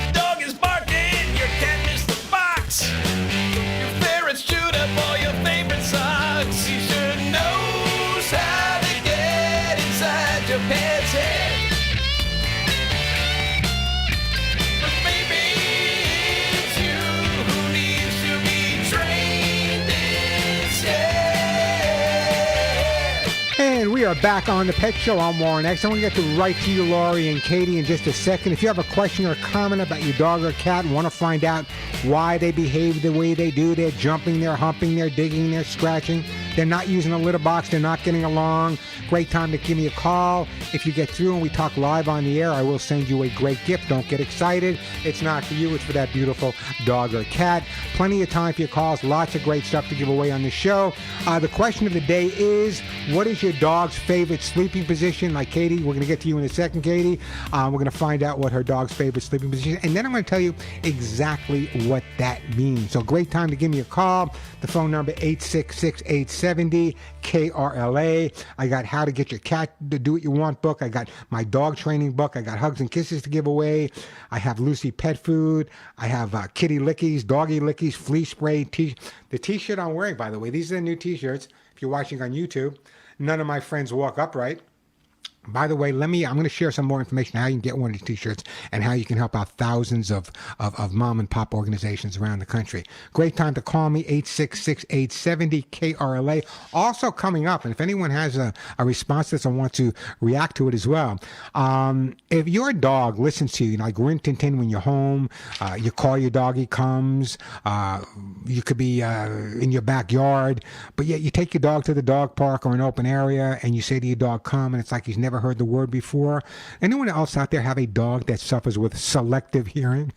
Your dog is barking, your cat missed the box. Your ferret's chewed up all your favorite socks. He sure knows how to get inside your pet's head. But maybe it's you who needs to be trained instead. And we are back on the Pet Show. I'm Warren X. I'm going to get to right to you, Lori and Katie, in just a second. If you have a question or a comment about your dog or cat and want to find out why they behave the way they do, they're jumping, they're humping, they're digging, they're scratching, they're not using a litter box, they're not getting along, great time to give me a call. If you get through and we talk live on the air, I will send you a great gift. Don't get excited. It's not for you. It's for that beautiful dog or cat. Plenty of time for your calls. Lots of great stuff to give away on the show. The question of the day is, what is your dog's favorite sleeping position? Like Katie, we're going to get to you in a second, Katie. We're going to find out what her dog's favorite sleeping position is, and then I'm going to tell you exactly what that means. So great time to give me a call. The phone number, 866-870-KRLA. I got How to Get Your Cat to Do What You Want book. I got my dog training book. I got Hugs and Kisses to give away. I have Lucy pet food. I have kitty lickies, doggy lickies, flea spray. The t-shirt I'm wearing, by the way, these are the new t-shirts. If you're watching on YouTube, None of My Friends Walk Upright. By the way, I'm going to share some more information on how you can get one of these t-shirts and how you can help out thousands of mom and pop organizations around the country. Great time to call me, 866-870-KRLA. Also coming up, and if anyone has a response to this and wants to react to it as well, if your dog listens to you, like Rin Tin Tin when you're home, you call your dog, he comes, you could be in your backyard, but yet you take your dog to the dog park or an open area and you say to your dog, come, and it's like he's never heard the word before. Anyone else out there have a dog that suffers with selective hearing?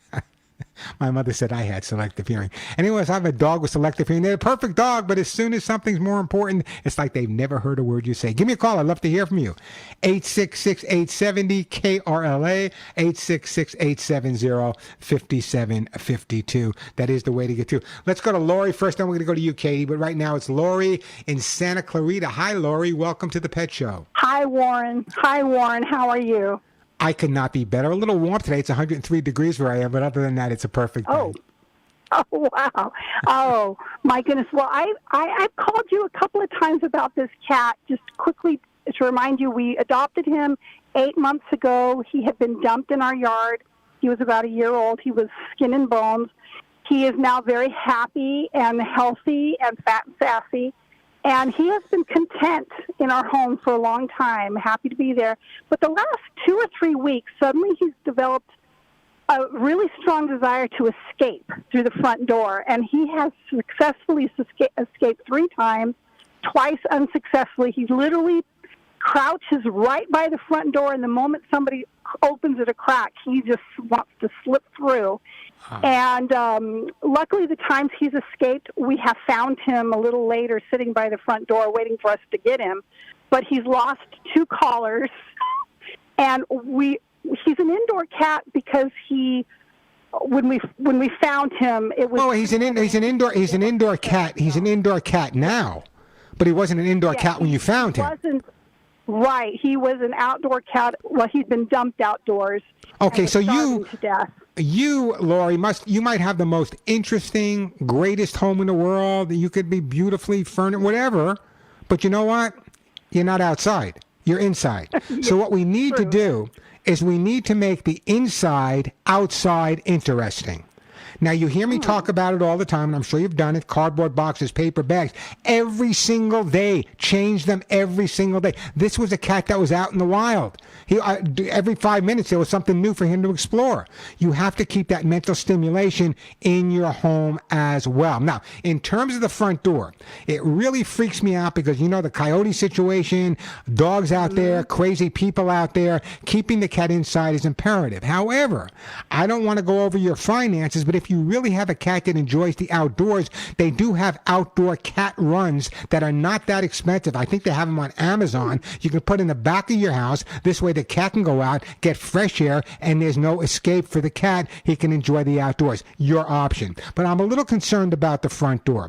My mother said I had selective hearing. Anyways, I have a dog with selective hearing. They're a perfect dog, but as soon as something's more important, it's like they've never heard a word you say. Give me a call. I'd love to hear from you. 866-870-KRLA, 866-870-5752. That is the way to get to. Let's go to Lori first, then we're going to go to you, Katie. But right now it's Lori in Santa Clarita. Hi, Lori. Welcome to the Pet Show. Hi, Warren. How are you? I could not be better. A little warm today. It's 103 degrees where I am, but other than that, it's a perfect day. Oh, wow. Oh, my goodness. Well, I've called you a couple of times about this cat. Just quickly to remind you, we adopted him 8 months ago. He had been dumped in our yard. He was about a year old. He was skin and bones. He is now very happy and healthy and fat and sassy. And he has been content in our home for a long time, happy to be there. But the last 2 or 3 weeks, suddenly he's developed a really strong desire to escape through the front door. And he has successfully escaped 3 times, twice unsuccessfully. He literally crouches right by the front door, and the moment somebody opens it a crack, he just wants to slip through. And luckily, the times he's escaped, we have found him a little later sitting by the front door waiting for us to get him. But he's lost 2 collars, and he's an indoor cat because when we found him, it was. Oh, he's an indoor cat. He's an indoor cat now, but he wasn't an indoor cat when you found him. Right. He was an outdoor cat. Well, he's been dumped outdoors. Okay, so to death. You, Lori, you might have the most interesting, greatest home in the world. You could be beautifully furnished, whatever. But you know what? You're not outside. You're inside. So what we need to do is we need to make the inside outside interesting. Now, you hear me talk about it all the time, and I'm sure you've done it. Cardboard boxes, paper bags, every single day. Change them every single day. This was a cat that was out in the wild. Every 5 minutes, there was something new for him to explore. You have to keep that mental stimulation in your home as well. Now, in terms of the front door, it really freaks me out because, the coyote situation, dogs out there, crazy people out there, keeping the cat inside is imperative. However, I don't want to go over your finances, but if you really have a cat that enjoys the outdoors, they do have outdoor cat runs that are not that expensive. I think they have them on Amazon. You can put in the back of your house. This way the cat can go out, get fresh air, and there's no escape for the cat. He can enjoy the outdoors. Your option. But I'm a little concerned about the front door.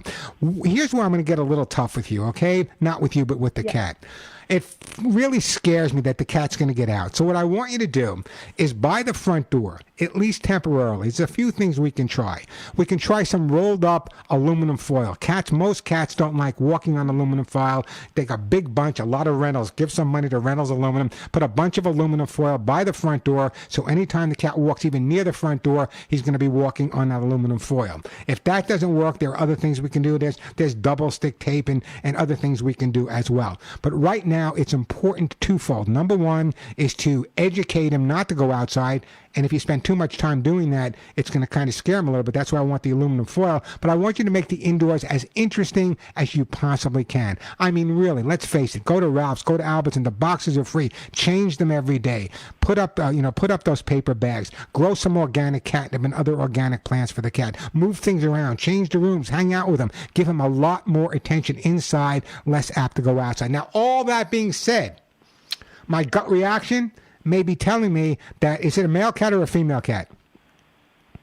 Here's where I'm going to get a little tough with you, okay? Not with you, but with the cat. It really scares me that the cat's going to get out. So what I want you to do is by the front door, at least temporarily. There's a few things we can try. We can try some rolled up aluminum foil. Most cats don't like walking on aluminum foil. Take a big bunch, a lot of Reynolds. Give some money to Reynolds Aluminum. Put a bunch of aluminum foil by the front door, so anytime the cat walks even near the front door, he's going to be walking on that aluminum foil. If that doesn't work, there are other things we can do. There's double stick tape and other things we can do as well. But right now, it's important twofold. Number one is to educate him not to go outside. And if you spend too much time doing that, it's going to kind of scare him a little bit. That's why I want the aluminum foil. But I want you to make the indoors as interesting as you possibly can. I mean, really, let's face it. Go to Ralph's, go to Albert's, and the boxes are free. Change them every day. Put up those paper bags. Grow some organic catnip and other organic plants for the cat. Move things around. Change the rooms. Hang out with him. Give him a lot more attention inside, less apt to go outside. Now, all that being said, my gut reaction may be telling me that, is it a male cat or a female cat?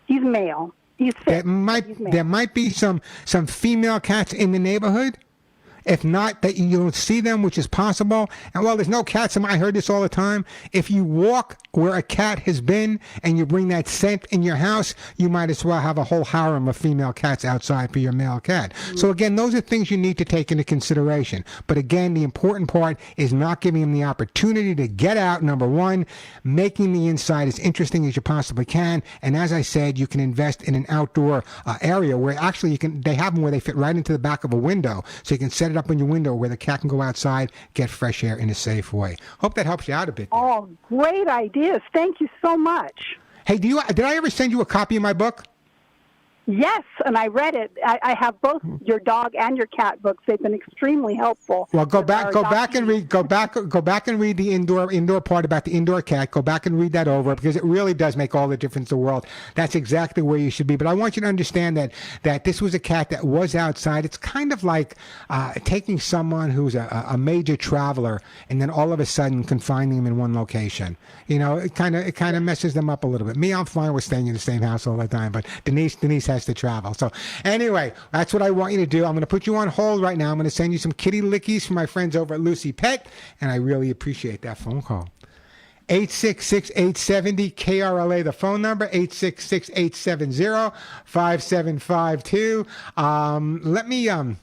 He's male. He's fit. There might be some female cats in the neighborhood. If not, that you don't see them, which is possible. And well, there's no cats. I heard this all the time. If you walk where a cat has been and you bring that scent in your house, you might as well have a whole harem of female cats outside for your male cat. So again, those are things you need to take into consideration. But again, the important part is not giving them the opportunity to get out, number one, making the inside as interesting as you possibly can. And as I said, you can invest in an outdoor area where actually they have them where they fit right into the back of a window. So you can set it up in your window where the cat can go outside, get fresh air in a safe way. Hope that helps you out a bit there. Oh, great ideas. Thank you so much. Hey, did I ever send you a copy of my book? Yes, and I read it. I have both your dog and your cat books. They've been extremely helpful. Well, go back and read the indoor part about the indoor cat. Go back and read that over because it really does make all the difference in the world. That's exactly where you should be. But I want you to understand that this was a cat that was outside. It's kind of like taking someone who's a major traveler and then all of a sudden confining them in one location. You know, it kind of messes them up a little bit. Me, I'm fine with staying in the same house all the time, but Denise has to travel. So anyway, that's what I want you to do. I'm going to put you on hold right now. I'm going to send you some kitty lickies from my friends over at Lucy Pet, and I really appreciate that phone call. 866-870-KRLA, the phone number, 866-870-5752.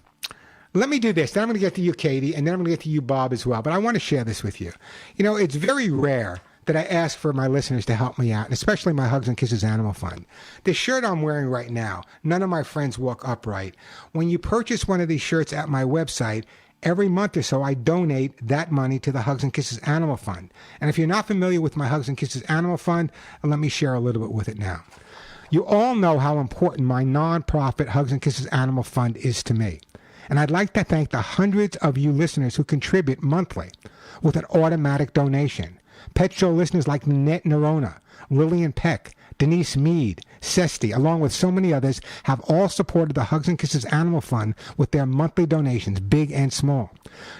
Let me do this. Then I'm going to get to you, Katie, and then I'm going to get to you, Bob, as well. But I want to share this with you. You know, it's very rare that I ask for my listeners to help me out, and especially my Hugs and Kisses Animal Fund. This shirt I'm wearing right now, none of my friends walk upright. When you purchase one of these shirts at my website, every month or so I donate that money to the Hugs and Kisses Animal Fund. And if you're not familiar with my Hugs and Kisses Animal Fund, let me share a little bit with it now. You all know how important my nonprofit Hugs and Kisses Animal Fund is to me. And I'd like to thank the hundreds of you listeners who contribute monthly with an automatic donation. Pet Show listeners like Nanette Nerona, Lillian Peck, Denise Mead, Sesti, along with so many others, have all supported the Hugs and Kisses Animal Fund with their monthly donations, big and small.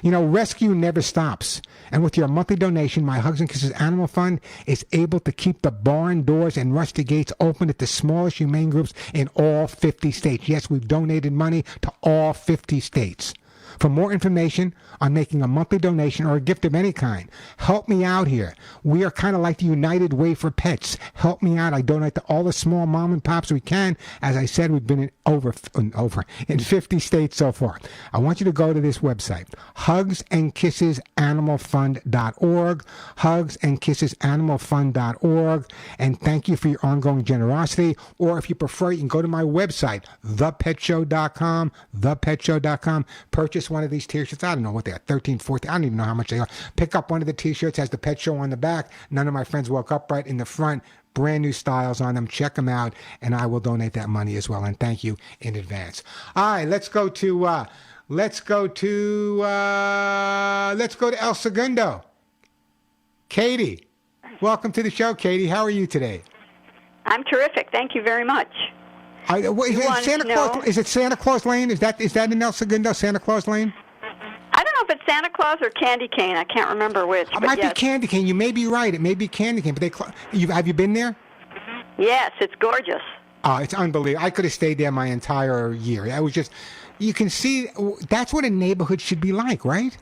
You know, rescue never stops. And with your monthly donation, my Hugs and Kisses Animal Fund is able to keep the barn doors and rusty gates open at the smallest humane groups in all 50 states. Yes, we've donated money to all 50 states. For more information on making a monthly donation or a gift of any kind, help me out here. We are kind of like the United Way for Pets. Help me out. I donate to all the small mom and pops we can. As I said, we've been in over in 50 states so far. I want you to go to this website, hugsandkissesanimalfund.org, hugsandkissesanimalfund.org, and thank you for your ongoing generosity. Or if you prefer, you can go to my website, thepetshow.com, thepetshow.com. Purchase one of these t-shirts. I don't know what they are, 13, 14. I don't even know how much they are. Pick up one of the t-shirts, has the Pet Show on the back. None of my friends walk upright in the front. Brand new styles on them. Check them out, and I will donate that money as well. And thank you in advance. All right, let's go to El Segundo. Katie, welcome to the show, Katie. How are you today? I'm terrific. Thank you very much. Is it Santa Claus Lane? Is that in El Segundo, Santa Claus Lane? I don't know if it's Santa Claus or Candy Cane. I can't remember which. It might be Candy Cane. You may be right. It may be Candy Cane. But have you been there? Yes, it's gorgeous. Oh, it's unbelievable. I could have stayed there my entire year. I was just, you can see, that's what a neighborhood should be like, right?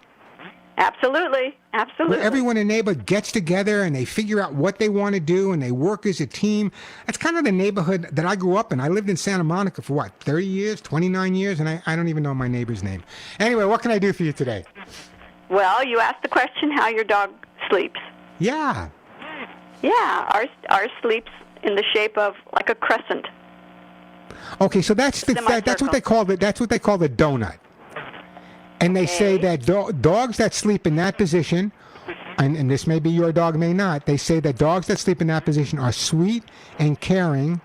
Absolutely. Absolutely. Where everyone in the neighborhood gets together and they figure out what they want to do and they work as a team. That's kind of the neighborhood that I grew up in. I lived in Santa Monica for 30 years, 29 years, and I don't even know my neighbor's name. Anyway, what can I do for you today? Well, you asked the question how your dog sleeps. Yeah. Yeah, ours sleeps in the shape of like a crescent. Okay, so that's what they call the donut. And they say that dogs that sleep in that position, and this may be your dog, may not, they say that dogs that sleep in that position are sweet and caring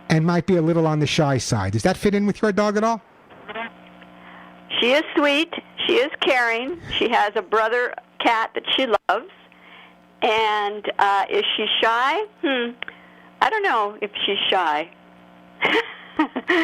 and might be a little on the shy side. Does that fit in with your dog at all? She is sweet. She is caring. She has a brother cat that she loves. And is she shy? I don't know if she's shy.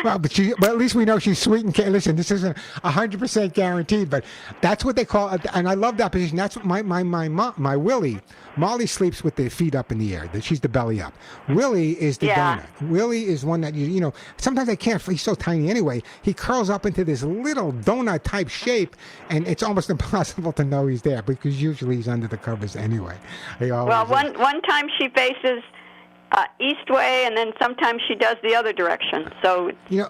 Well, but at least we know she's sweet and listen, this isn't 100% guaranteed, but that's what they call it. And I love that position. That's what my Willie. Molly sleeps with the feet up in the air. She's the belly up. Willie is the donut. Willie is one that you know. Sometimes I can't. He's so tiny anyway. He curls up into this little donut type shape, and it's almost impossible to know he's there because usually he's under the covers anyway. Well, one time she faces east way, and then sometimes she does the other direction. So you know,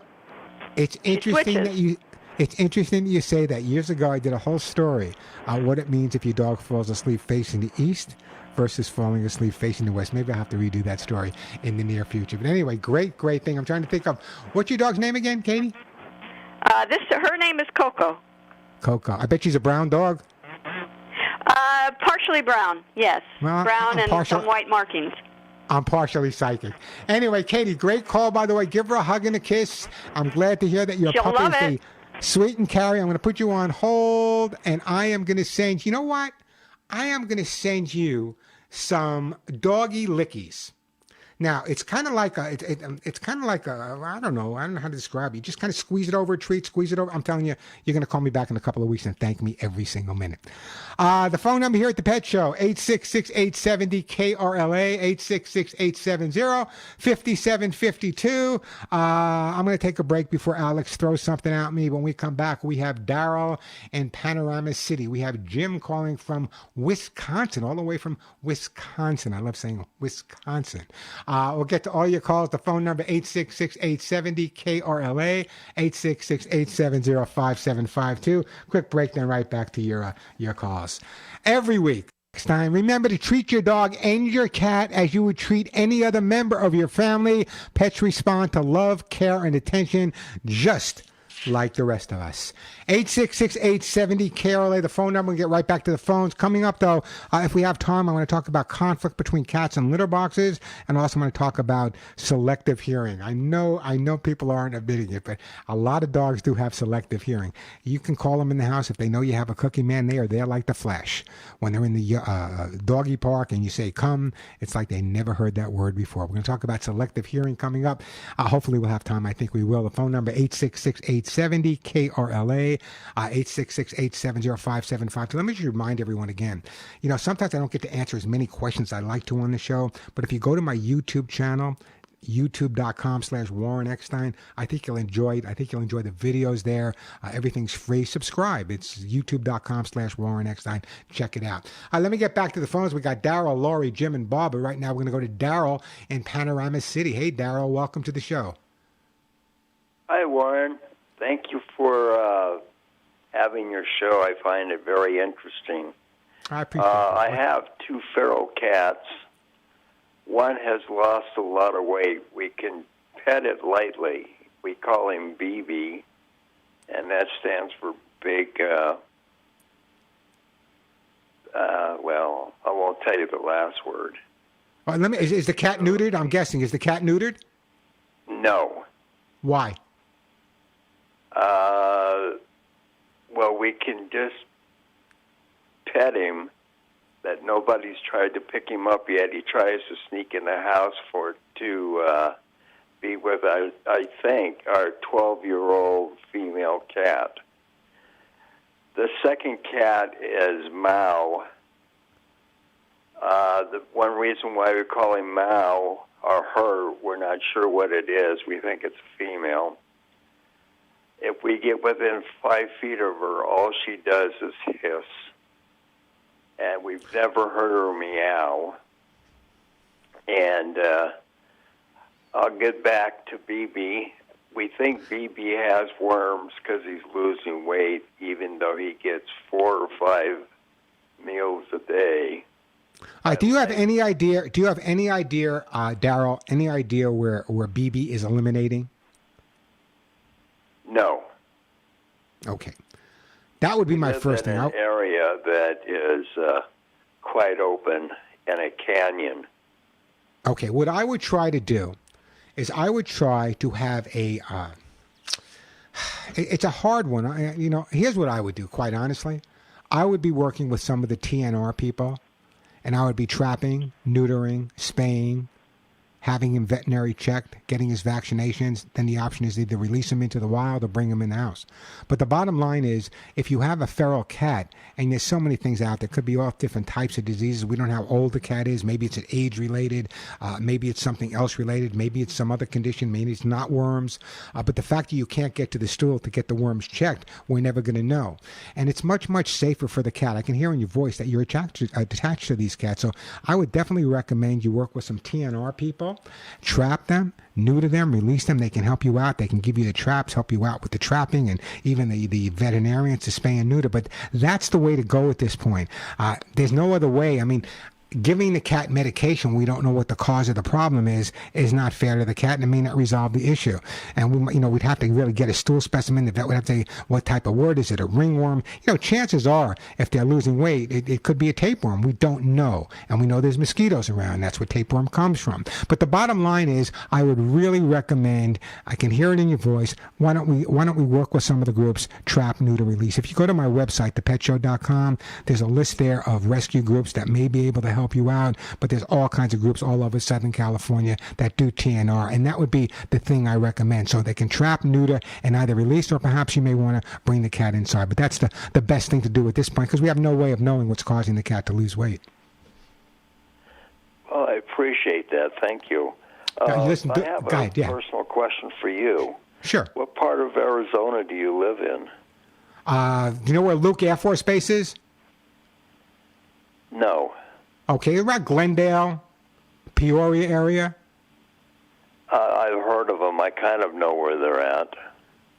it's interesting that you. It's interesting that you say that. Years ago, I did a whole story on what it means if your dog falls asleep facing the east versus falling asleep facing the west. Maybe I'll have to redo that story in the near future. But anyway, great thing. I'm trying to think of what's your dog's name again, Katie? Her name is Coco. Coco. I bet she's a brown dog. Partially brown, yes. Well, brown and some white markings. I'm partially psychic. Anyway, Katie, great call, by the way. Give her a hug and a kiss. I'm glad to hear that your puppy is the sweet and carry. I'm going to put you on hold, and I am going to send, you know what? I am going to send you some doggy lickies. Now, it's kind of like it's kind of like I don't know how to describe it. You just kind of squeeze it over a treat, squeeze it over. I'm telling you, you're going to call me back in a couple of weeks and thank me every single minute. The phone number here at the Pet Show, 866-870-KRLA, 866-870-5752. I'm going to take a break before Alex throws something at me. When we come back, we have Daryl in Panorama City. We have Jim calling from Wisconsin, all the way from Wisconsin. I love saying Wisconsin. We'll get to all your calls. The phone number, 866-870-KRLA, 866-870-5752. Quick break, then right back to your calls. Every week, Eckstein, remember to treat your dog and your cat as you would treat any other member of your family. Pets respond to love, care, and attention just like the rest of us. 866-870-KRLA, the phone number. We'll get right back to the phones. Coming up, though, if we have time, I want to talk about conflict between cats and litter boxes, and also want to talk about selective hearing. I know people aren't admitting it, but a lot of dogs do have selective hearing. You can call them in the house if they know you have a cookie, man. They are there like the Flash. When they're in the doggy park and you say, come, it's like they never heard that word before. We're going to talk about selective hearing coming up. Hopefully we'll have time. I think we will. The phone number, 866-870-KRLA, 866-870-5752. Let me just remind everyone again, you know, sometimes I don't get to answer as many questions I like to on the show, but if you go to my YouTube channel, youtube.com/Warren Eckstein, I think you'll enjoy it. I think you'll enjoy the videos there. Everything's free. Subscribe. It's youtube.com/Warren Eckstein. Check it out. Let me get back to the phones. We got Daryl, Lori, Jim, and Bob, but right now we're going to go to Daryl in Panorama City. Hey, Daryl, welcome to the show. Hi, Warren. Thank you for having your show. I find it very interesting. I appreciate it. I have two feral cats. One has lost a lot of weight. We can pet it lightly. We call him BB, and that stands for big, well, I won't tell you the last word. Is the cat neutered? I'm guessing. Is the cat neutered? No. Why? Well, we can just pet him. That nobody's tried to pick him up yet. He tries to sneak in the house to be with, I think, our 12-year-old female cat. The second cat is Mao. The one reason why we call him Mao, or her, we're not sure what it is. We think it's a female. If we get within 5 feet of her, all she does is hiss. And we've never heard her meow. And I'll get back to BB. We think BB has worms because he's losing weight, even though he gets 4 or 5 meals a day. Do you have any idea? Daryl? Any idea where BB is eliminating? No. Okay, that would be my first thing. An area that is quite open in a canyon. Okay, what I would try to do is I would try to have a. It's a hard one. Here's what I would do. Quite honestly, I would be working with some of the TNR people, and I would be trapping, neutering, spaying, having him veterinary checked, getting his vaccinations, then the option is either release him into the wild or bring him in the house. But the bottom line is, if you have a feral cat, and there's so many things out there, could be all different types of diseases. We don't know how old the cat is. Maybe it's an age related. Maybe it's something else related. Maybe it's some other condition. Maybe it's not worms. But the fact that you can't get to the stool to get the worms checked, we're never going to know. And it's much, much safer for the cat. I can hear in your voice that you're attached to these cats. So I would definitely recommend you work with some TNR people, trap them, neuter them, release them. They can help you out. They can give you the traps, help you out with the trapping, and even the veterinarians to spay and neuter. But that's the way to go at this point. There's no other way. I mean, giving the cat medication, we don't know what the cause of the problem is not fair to the cat, and it may not resolve the issue. And we'd have to really get a stool specimen. The vet would have to say, what type of word is it? A ringworm? Chances are, if they're losing weight, it could be a tapeworm. We don't know, and we know there's mosquitoes around. That's where tapeworm comes from. But the bottom line is, I would really recommend. I can hear it in your voice. Why don't we work with some of the groups, trap, neuter, release? If you go to my website, thepetshow.com, there's a list there of rescue groups that may be able to help you out, but there's all kinds of groups all over Southern California that do TNR, and that would be the thing I recommend. So they can trap, neuter, and either release, or perhaps you may want to bring the cat inside. But that's the best thing to do at this point, because we have no way of knowing what's causing the cat to lose weight. Well, I appreciate that. Thank you. Listen, I have a personal question for you. Sure. What part of Arizona do you live in? Do you know where Luke Air Force Base is? No. Okay, around Glendale, Peoria area. I've heard of them. I kind of know where they're at.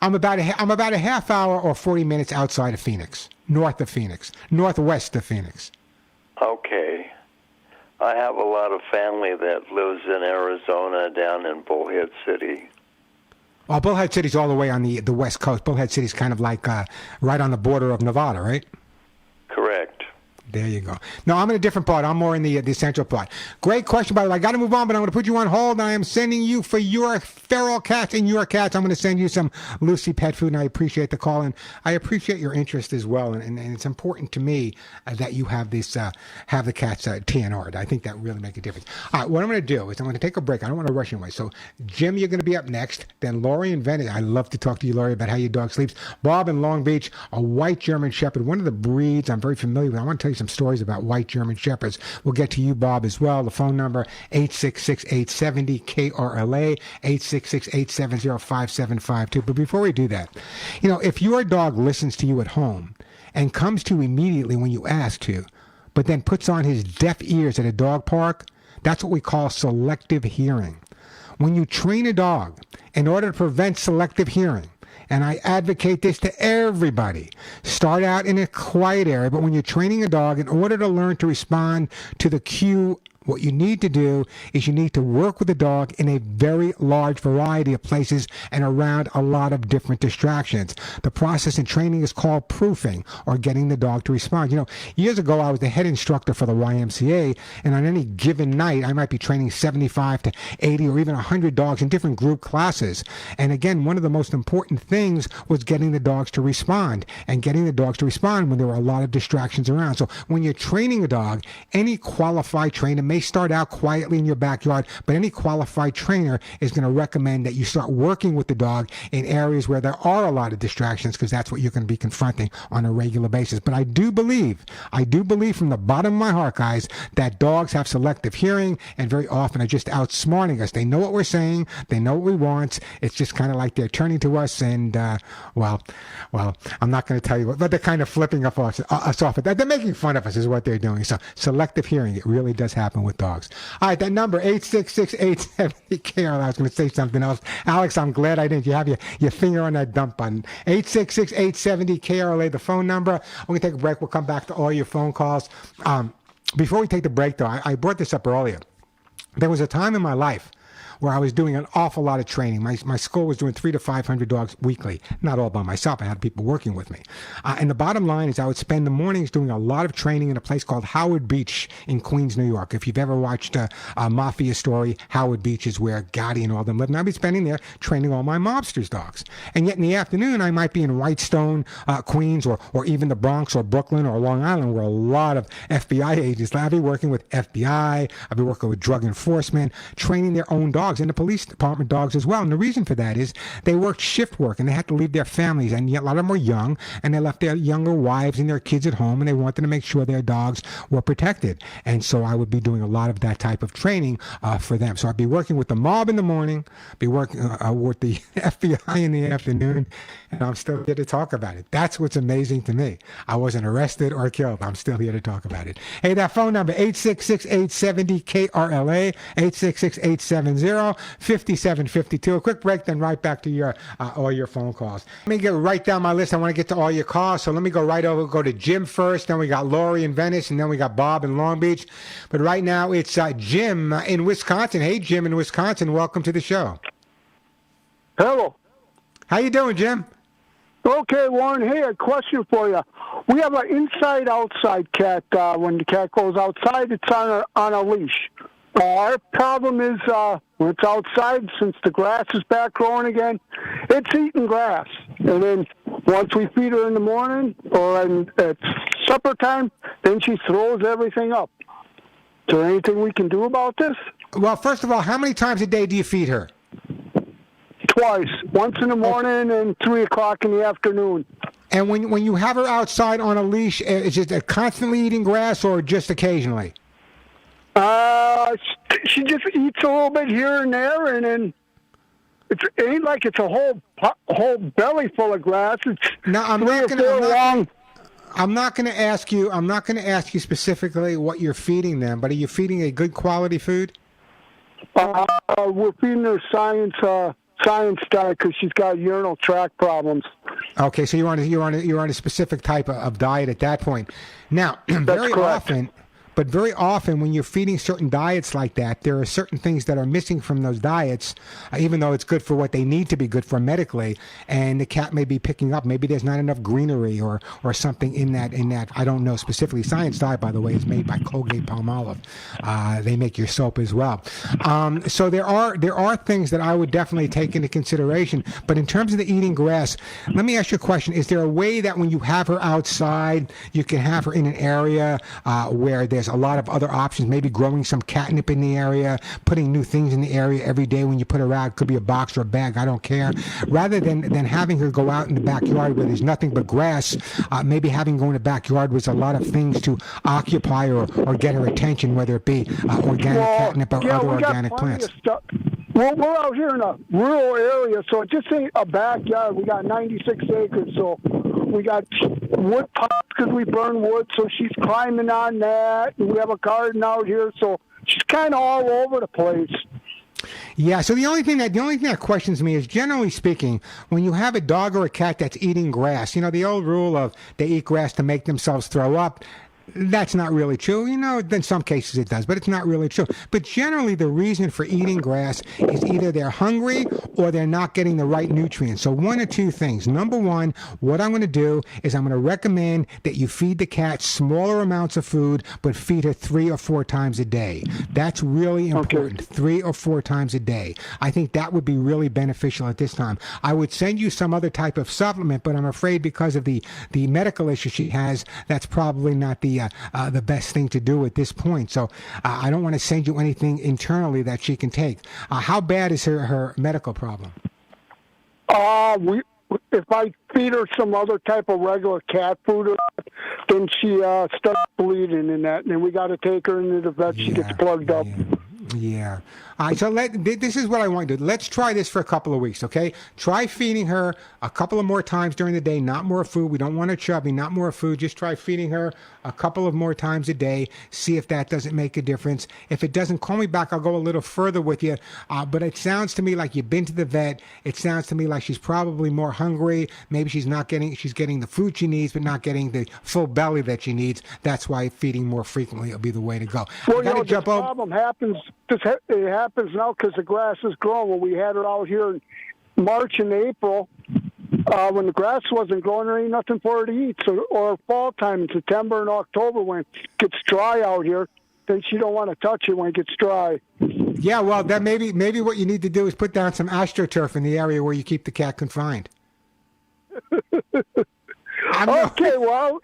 I'm about a half hour or 40 minutes outside of Phoenix, north of Phoenix, northwest of Phoenix. Okay. I have a lot of family that lives in Arizona, down in Bullhead City. Well, Bullhead City's all the way on the west coast. Bullhead City's kind of like right on the border of Nevada, right? Correct. There you go. No, I'm in a different part. I'm more in the central part. Great question, by the way. I got to move on, but I'm going to put you on hold. I am sending you, for your feral cats and your cats, I'm going to send you some Lucy pet food, and I appreciate the call, and I appreciate your interest as well. And it's important to me that you have this, have the cats TNR'd. I think that really makes a difference. All right, what I'm going to do is I'm going to take a break. I don't want to rush anyway. So, Jim, you're going to be up next. Then Lori in Venice. I love to talk to you, Lori, about how your dog sleeps. Bob in Long Beach, a white German Shepherd, one of the breeds I'm very familiar with. I want to tell you some stories about white German Shepherds. We'll get to you, Bob, as well. The phone number, 866-870-KRLA, 866-870-5752. But before we do that, if your dog listens to you at home and comes to you immediately when you ask to, but then puts on his deaf ears at a dog park, that's what we call selective hearing. When you train a dog in order to prevent selective hearing, and I advocate this to everybody, start out in a quiet area, but when you're training a dog, in order to learn to respond to the cue, what you need to do is you need to work with the dog in a very large variety of places and around a lot of different distractions. The process in training is called proofing, or getting the dog to respond. Years ago, I was the head instructor for the YMCA, and on any given night, I might be training 75 to 80 or even 100 dogs in different group classes. And again, one of the most important things was getting the dogs to respond, and getting the dogs to respond when there were a lot of distractions around. So when you're training a dog, any qualified trainer may start out quietly in your backyard, but any qualified trainer is going to recommend that you start working with the dog in areas where there are a lot of distractions, because that's what you're going to be confronting on a regular basis. But I do believe from the bottom of my heart, guys, that dogs have selective hearing, and very often are just outsmarting us. They know what we're saying. They know what we want. It's just kind of like they're turning to us and, well, I'm not going to tell you what, but they're kind of flipping us off. They're making fun of us is what they're doing. So selective hearing, it really does happen with dogs. All right, that number, 866-870-KRLA. I was going to say something else. Alex, I'm glad I didn't. You have your finger on that dump button. 866-870-KRLA, the phone number. We're going to take a break. We'll come back to all your phone calls. Before we take the break, though, I brought this up earlier. There was a time in my life where I was doing an awful lot of training. My school was doing 300 to 500 dogs weekly, not all by myself. I had people working with me. And the bottom line is I would spend the mornings doing a lot of training in a place called Howard Beach in Queens, New York. If you've ever watched a Mafia story, Howard Beach is where Gotti and all them live. And I'd be spending there training all my mobsters' dogs. And yet in the afternoon, I might be in Whitestone, Queens, or even the Bronx or Brooklyn or Long Island, where a lot of FBI agents, I'd be working with FBI, I'd be working with drug enforcement, training their own dogs and the police department dogs as well. And the reason for that is they worked shift work and they had to leave their families. And yet a lot of them were young and they left their younger wives and their kids at home and they wanted to make sure their dogs were protected. And so I would be doing a lot of that type of training for them. So I'd be working with the mob in the morning, be working with the FBI in the afternoon, and I'm still here to talk about it. That's what's amazing to me. I wasn't arrested or killed. I'm still here to talk about it. Hey, that phone number, 866-870-KRLA, 866-870-5752. A quick break, then right back to your all your phone calls. Let me get right down my list. I want to get to all your calls, so let me go right over. Go to Jim first, then we got Lori in Venice, and then we got Bob in Long Beach. But right now, it's Jim in Wisconsin. Hey, Jim in Wisconsin, welcome to the show. Hello. How you doing, Jim? Okay, Warren. Hey, a question for you. We have an inside-outside cat. When the cat goes outside, it's on a leash. Our problem is when it's outside, since the grass is back growing again, it's eating grass. And then once we feed her in the morning or at supper time, then she throws everything up. Is there anything we can do about this? Well, first of all, how many times a day do you feed her? Twice. Once in the morning and 3 o'clock in the afternoon. And when you have her outside on a leash, is it constantly eating grass or just occasionally? She just eats a little bit here and there, and then it ain't like it's a whole belly full of grass. It's I'm not going to ask you specifically what you're feeding them, but are you feeding a good quality food? We're feeding her science diet because she's got urinal tract problems. Okay, so you're on a specific type of diet at that point. Now, very often when you're feeding certain diets like that, there are certain things that are missing from those diets, even though it's good for what they need to be good for medically, and the cat may be picking up. Maybe there's not enough greenery or something in that. I don't know specifically. Science Diet, by the way, is made by Colgate-Palmolive. They make your soap as well. So there are things that I would definitely take into consideration. But in terms of the eating grass, let me ask you a question. Is there a way that when you have her outside, you can have her in an area where there's a lot of other options, maybe growing some catnip in the area, putting new things in the area every day when you put her out? It could be a box or a bag, I don't care. Rather than having her go out in the backyard where there's nothing but grass, maybe having her go in the backyard with a lot of things to occupy or get her attention, whether it be organic catnip or other organic plants. We're out here in a rural area, so it just ain't a backyard. We got 96 acres, so we got wood piles because we burn wood, so she's climbing on that. And we have a garden out here, so she's kind of all over the place. Yeah, so the only thing that questions me is, generally speaking, when you have a dog or a cat that's eating grass, the old rule of they eat grass to make themselves throw up, that's not really true. In some cases it does, but it's not really true. But generally the reason for eating grass is either they're hungry or they're not getting the right nutrients. So one or two things. Number one, what I'm going to do is I'm going to recommend that you feed the cat smaller amounts of food, but feed her 3 or 4 times a day. That's really important. Okay. 3 or 4 times a day. I think that would be really beneficial at this time. I would send you some other type of supplement, but I'm afraid because of the medical issue she has, that's probably not the best thing to do at this point. So I don't want to send you anything internally that she can take. How bad is her medical problem? If I feed her some other type of regular cat food, then she starts bleeding and that, and then we got to take her into the vet. She gets plugged up. Yeah. All right, so this is what I want to do. Let's try this for a couple of weeks, okay? Try feeding her a couple of more times during the day, not more food. We don't want her chubby, not more food. Just try feeding her a couple of more times a day. See if that doesn't make a difference. If it doesn't, call me back. I'll go a little further with you. But it sounds to me like you've been to the vet. It sounds to me like she's probably more hungry. Maybe she's getting the food she needs, but not getting the full belly that she needs. That's why feeding more frequently will be the way to go. Well, this problem happens. It happens now because the grass is growing. When we had her out here in March and April, when the grass wasn't growing, there ain't nothing for her to eat. So, or fall time in September and October when it gets dry out here, then she don't want to touch it when it gets dry. Yeah, well, that maybe what you need to do is put down some AstroTurf in the area where you keep the cat confined. Okay, well,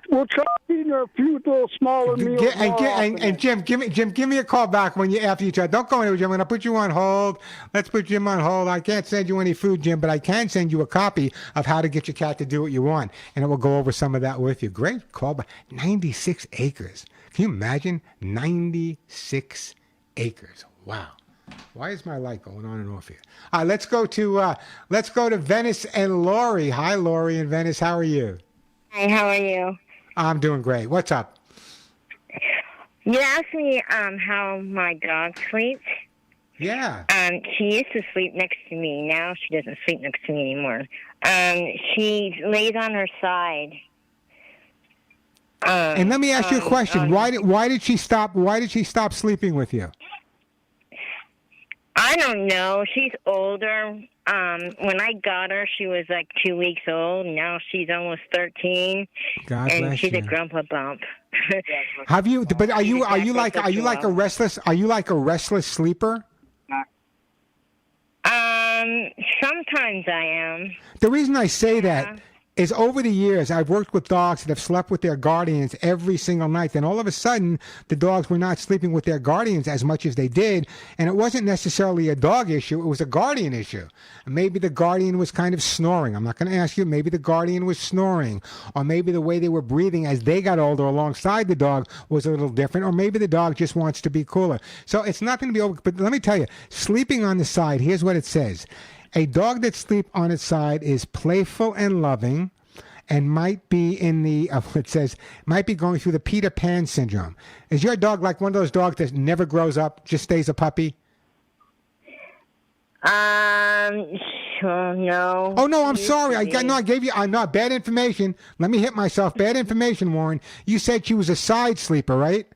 we'll try feeding her a few little smaller meals. And Jim, give me a call back after you try. Don't go anywhere, Jim. I'm going to put you on hold. Let's put Jim on hold. I can't send you any food, Jim, but I can send you a copy of how to get your cat to do what you want, and it will go over some of that with you. Great call back. 96 acres. Can you imagine? 96 acres. Wow. Why is my light going on and off here? Let's go to Venice and Lori. Hi, Lori in Venice. How are you? Hi, how are you? I'm doing great. What's up? You asked me how my dog sleeps. Yeah. She used to sleep next to me. Now she doesn't sleep next to me anymore. She lays on her side. And let me ask you a question. Why did she stop sleeping with you? I don't know. She's older. When I got her, she was like 2 weeks old. Now she's almost 13. God and bless she's you. a grumpa bump. Have you? But are you like a restless sleeper? Sometimes I am. The reason I say that is over the years, I've worked with dogs that have slept with their guardians every single night. Then all of a sudden, the dogs were not sleeping with their guardians as much as they did. And it wasn't necessarily a dog issue. It was a guardian issue. Maybe the guardian was kind of snoring. I'm not going to ask you. Maybe the guardian was snoring. Or maybe the way they were breathing as they got older alongside the dog was a little different. Or maybe the dog just wants to be cooler. So it's nothing to be over. But let me tell you, sleeping on the side, here's what it says. A dog that sleeps on its side is playful and loving, and might be might be going through the Peter Pan syndrome. Is your dog like one of those dogs that never grows up, just stays a puppy? Sure, no. Oh no, I'm sorry. I gave you bad information. Let me hit myself. Bad information, Warren. You said she was a side sleeper, right?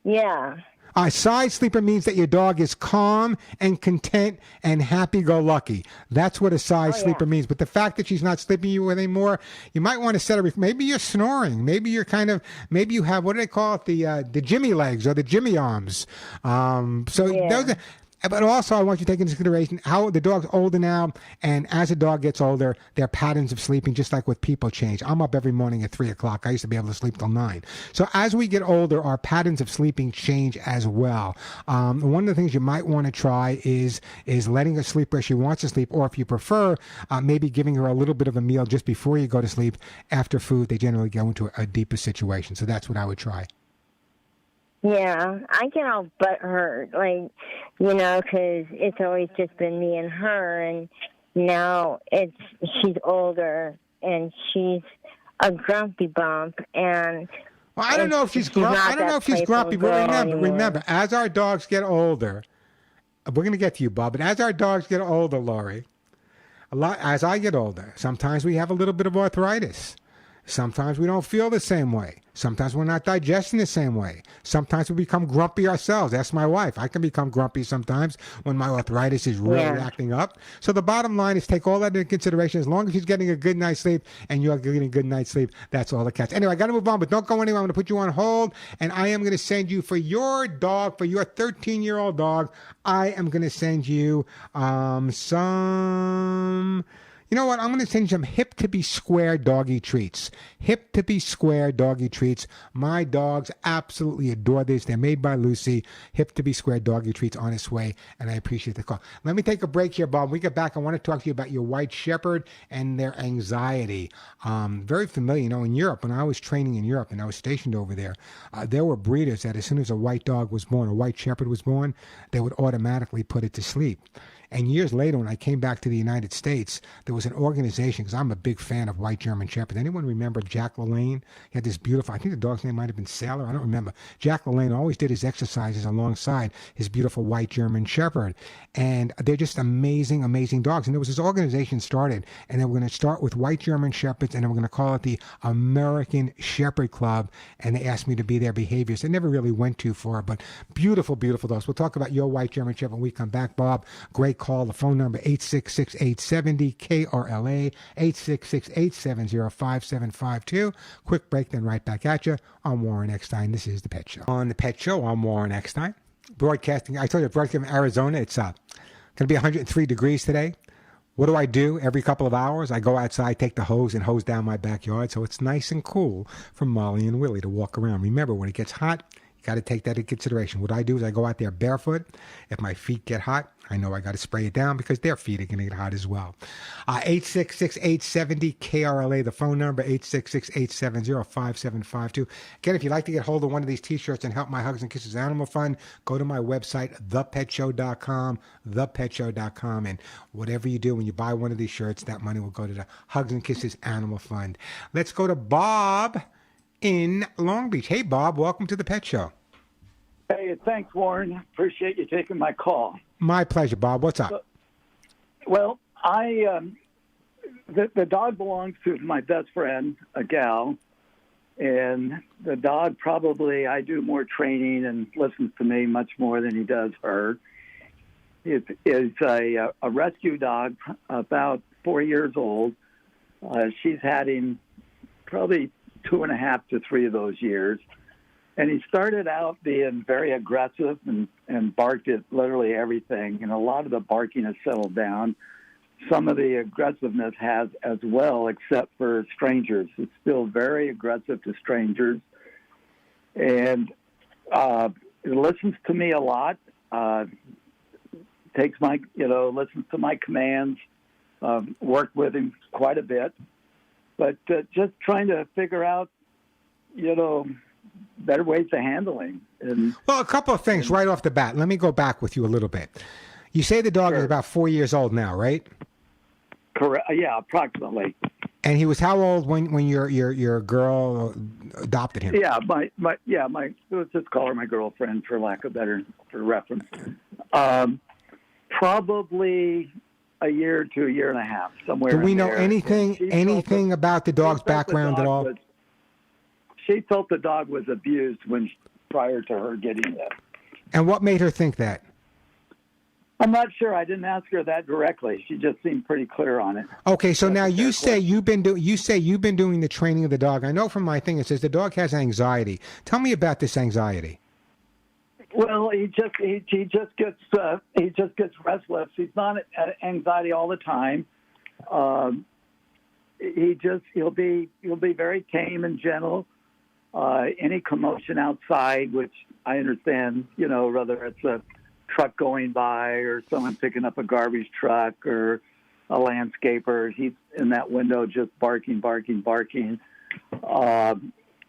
Yeah. A side sleeper means that your dog is calm and content and happy-go-lucky. That's what a side sleeper means. But the fact that she's not sleeping with anymore, you might want to set her. Maybe you're snoring. Maybe you're maybe you have, what do they call it? The Jimmy legs or the Jimmy arms. Those are. But also, I want you to take into consideration how the dog's older now, and as a dog gets older, their patterns of sleeping, just like with people, change. I'm up every morning at 3 o'clock. I used to be able to sleep till 9. So as we get older, our patterns of sleeping change as well. One of the things you might want to try is letting her sleep where she wants to sleep, or if you prefer, maybe giving her a little bit of a meal just before you go to sleep. After food, they generally go into a deeper situation. So that's what I would try. Yeah, I get all butt hurt, because it's always just been me and her, and now she's older, and she's a grumpy bump, and... Well, I don't know if she's grumpy. I don't know if she's grumpy, but remember, as our dogs get older, we're going to get to you, Bob, but as our dogs get older, Laurie, as I get older, sometimes we have a little bit of arthritis. Sometimes we don't feel the same way. Sometimes we're not digesting the same way. Sometimes we become grumpy ourselves. Ask my wife. I can become grumpy sometimes when my arthritis is really acting up. So the bottom line is take all that into consideration. As long as she's getting a good night's sleep and you're getting a good night's sleep, that's all that counts. Anyway, I got to move on, but don't go anywhere. I'm going to put you on hold, and I am going to send you for your dog, for your 13-year-old dog, I am going to send you some... You know what? I'm going to send you some Hip to Be Square doggy treats. Hip to Be Square doggy treats. My dogs absolutely adore this. They're made by Lucy. Hip to Be Square doggy treats on its way, and I appreciate the call. Let me take a break here, Bob. When we get back, I want to talk to you about your white shepherd and their anxiety. Very familiar. In Europe, when I was training in Europe and I was stationed over there, there were breeders that as soon as a white dog was born, a white shepherd was born, they would automatically put it to sleep. And years later, when I came back to the United States, there was an organization, because I'm a big fan of white German Shepherds. Anyone remember Jack LaLanne? He had this beautiful, I think the dog's name might have been Sailor, I don't remember. Jack LaLanne always did his exercises alongside his beautiful white German Shepherd. And they're just amazing, amazing dogs. And there was this organization started, and they were going to start with white German Shepherds, and they were going to call it the American Shepherd Club. And they asked me to be their behaviors. They never really went too far, but beautiful, beautiful dogs. We'll talk about your white German Shepherd when we come back, Bob. Great call. The phone number 866-870-KRLA, 866-870-5752. Quick break, then right back at you. I'm Warren Eckstein. This is The Pet Show. On The Pet Show, I'm Warren Eckstein. Broadcasting, I told you, broadcasting from Arizona. It's going to be 103 degrees today. What do I do every couple of hours? I go outside, take the hose, and hose down my backyard so it's nice and cool for Molly and Willie to walk around. Remember, when it gets hot, you got to take that into consideration. What I do is I go out there barefoot. If my feet get hot, I know I got to spray it down because their feet are going to get hot as well. 866-870-KRLA, the phone number, 866-870-5752. Again, if you'd like to get hold of one of these T-shirts and help my Hugs and Kisses Animal Fund, go to my website, thepetshow.com, thepetshow.com, and whatever you do when you buy one of these shirts, that money will go to the Hugs and Kisses Animal Fund. Let's go to Bob in Long Beach. Hey, Bob, welcome to The Pet Show. Hey, thanks, Warren. Appreciate you taking my call. My pleasure, Bob. What's up? Well, the dog belongs to my best friend, a gal, and the dog probably, I do more training and listens to me much more than he does her. It's a rescue dog, about 4 years old. She's had him probably 2.5 to 3 of those years. And he started out being very aggressive and barked at literally everything. And a lot of the barking has settled down. Some of the aggressiveness has as well, except for strangers. It's still very aggressive to strangers. And it listens to me a lot. Takes my, listens to my commands. Work with him quite a bit. But just trying to figure out, better ways to handle him. Well, a couple of things right off the bat. Let me go back with you a little bit. You say the dog is about 4 years old now, right? Correct. Yeah, approximately. And he was how old when your girl adopted him? Yeah, let's just call her my girlfriend for lack of better reference. Probably a year to a year and a half, somewhere. Do we know there. anything about the dog's background at all? She felt the dog was abused prior to her getting that. And what made her think that? I'm not sure. I didn't ask her that directly. She just seemed pretty clear on it. Okay, so now you say you've been doing the training of the dog. I know from my thing it says the dog has anxiety. Tell me about this anxiety. Well, he just gets restless. He's not anxiety all the time. He'll be very tame and gentle. Any commotion outside, which I understand, whether it's a truck going by or someone picking up a garbage truck or a landscaper, he's in that window just barking.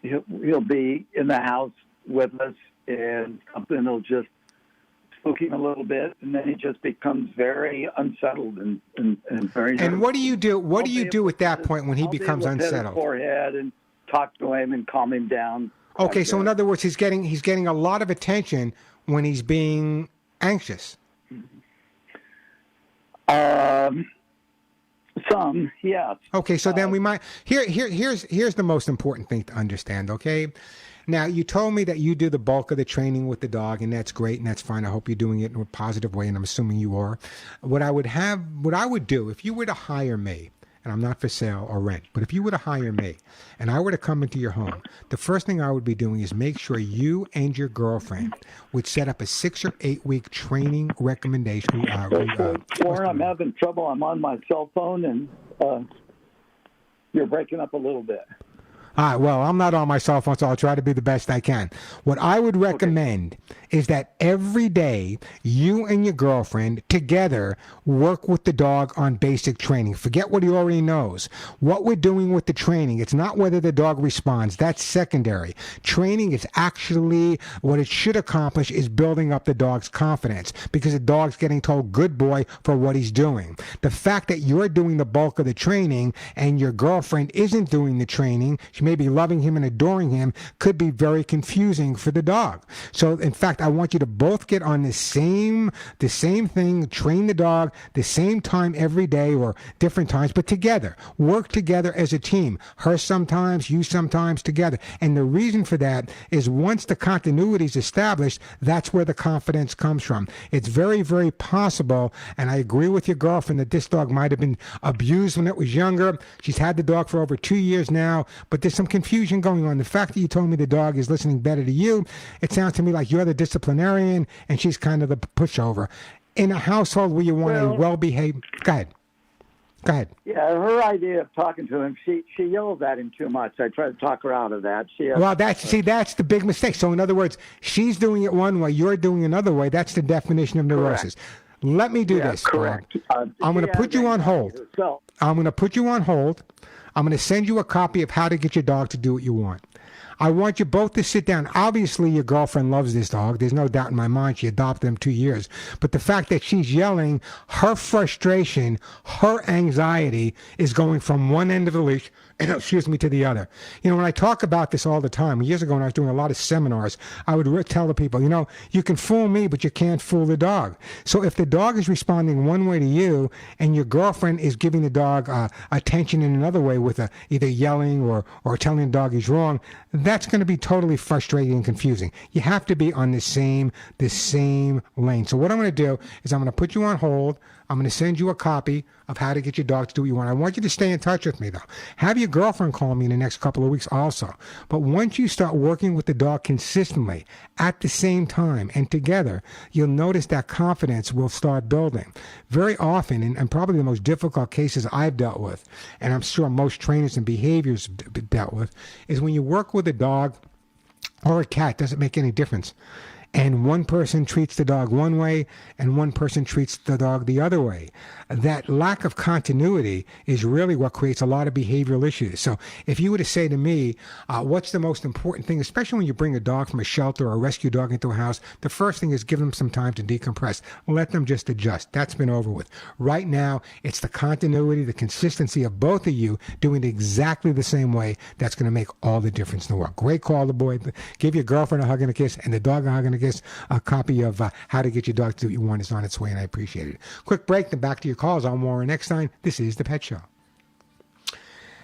He'll be in the house with us, and something will just spook him a little bit, and then he just becomes very unsettled and very nervous. And what do you do? What do you do at that point when he becomes unsettled? His forehead and talk to him and calm him down. Okay, so in other words, he's getting a lot of attention when he's being anxious. Some, yes. Okay, so then we might here's the most important thing to understand, okay? Now, you told me that you do the bulk of the training with the dog, and that's great, and that's fine. I hope you're doing it in a positive way, and I'm assuming you are. What I would do, if you were to hire me, and I'm not for sale or rent, but if you were to hire me, and I were to come into your home, the first thing I would be doing is make sure you and your girlfriend would set up a 6 or 8 week training recommendation. Warren, I'm having trouble. I'm on my cell phone, and you're breaking up a little bit. All right, well, I'm not on my cell phone, so I'll try to be the best I can. What I would recommend is that every day you and your girlfriend together work with the dog on basic training. Forget what he already knows. What we're doing with the training, it's not whether the dog responds. That's secondary. Training is actually what it should accomplish is building up the dog's confidence, because the dog's getting told good boy for what he's doing. The fact that you're doing the bulk of the training and your girlfriend isn't doing the training, she may be loving him and adoring him, could be very confusing for the dog. So in fact, I want you to both get on the same thing, train the dog the same time every day or different times, but together. Work together as a team. Her sometimes, you sometimes, together. And the reason for that is once the continuity is established, that's where the confidence comes from. It's very, very possible, and I agree with your girlfriend, that this dog might have been abused when it was younger. She's had the dog for over 2 years now, but there's some confusion going on. The fact that you told me the dog is listening better to you, it sounds to me like you're the disciplinarian and she's kind of the pushover. In a household where you want a well-behaved... Go ahead. Yeah, her idea of talking to him, she yells at him too much. I try to talk her out of that. That's the big mistake. So in other words, she's doing it one way, you're doing another way. That's the definition of neurosis. Correct. Let me do this. Correct. I'm going to put you on hold. I'm going to put you on hold. I'm going to send you a copy of How to Get Your Dog to Do What You Want. I want you both to sit down. Obviously, your girlfriend loves this dog. There's no doubt in my mind she adopted him 2 years. But the fact that she's yelling, her frustration, her anxiety is going from one end of the leash, to the other. You know, when I talk about this all the time, years ago when I was doing a lot of seminars, I would tell the people, you can fool me, but you can't fool the dog. So if the dog is responding one way to you and your girlfriend is giving the dog attention in another way with either yelling or telling the dog he's wrong, that's going to be totally frustrating and confusing. You have to be on the same lane. So what I'm going to do is I'm going to put you on hold. I'm going to send you a copy of How to Get Your Dog to Do What You Want. I want you to stay in touch with me, though. Have your girlfriend call me in the next couple of weeks also. But once you start working with the dog consistently at the same time and together, you'll notice that confidence will start building. Very often, and probably the most difficult cases I've dealt with, and I'm sure most trainers and behaviors dealt with, is when you work with a dog or a cat, doesn't make any difference. And one person treats the dog one way and one person treats the dog the other way. That lack of continuity is really what creates a lot of behavioral issues. So if you were to say to me, what's the most important thing, especially when you bring a dog from a shelter or a rescue dog into a house, the first thing is give them some time to decompress. Let them just adjust. That's been over with. Right now, it's the continuity, the consistency of both of you doing it exactly the same way that's going to make all the difference in the world. Great call, the boy. Give your girlfriend a hug and a kiss and the dog a hug and a kiss. A copy of How to Get Your Dog to Do What You Want is on its way, and I appreciate it. Quick break, then back to your calls. I'm Warren Eckstein. This is The Pet Show.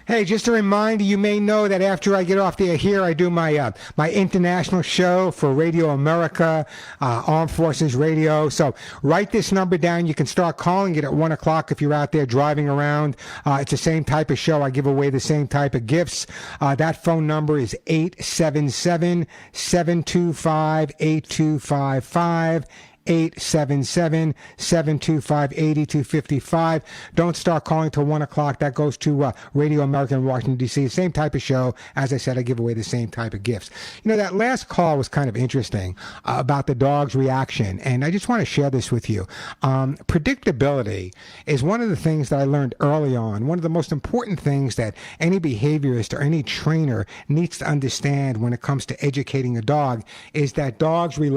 Hey, just a reminder, you may know that after I get off the air here, I do my international show for Radio America, Armed Forces Radio. So write this number down. You can start calling it at 1 o'clock if you're out there driving around. It's the same type of show. I give away the same type of gifts. That phone number is 877-725-8255. 877-725-8255. Don't start calling till 1 o'clock. That goes to Radio America in Washington, D.C. Same type of show. As I said, I give away the same type of gifts. That last call was kind of interesting about the dog's reaction, and I just want to share this with you. Predictability is one of the things that I learned early on. One of the most important things that any behaviorist or any trainer needs to understand when it comes to educating a dog is that dogs they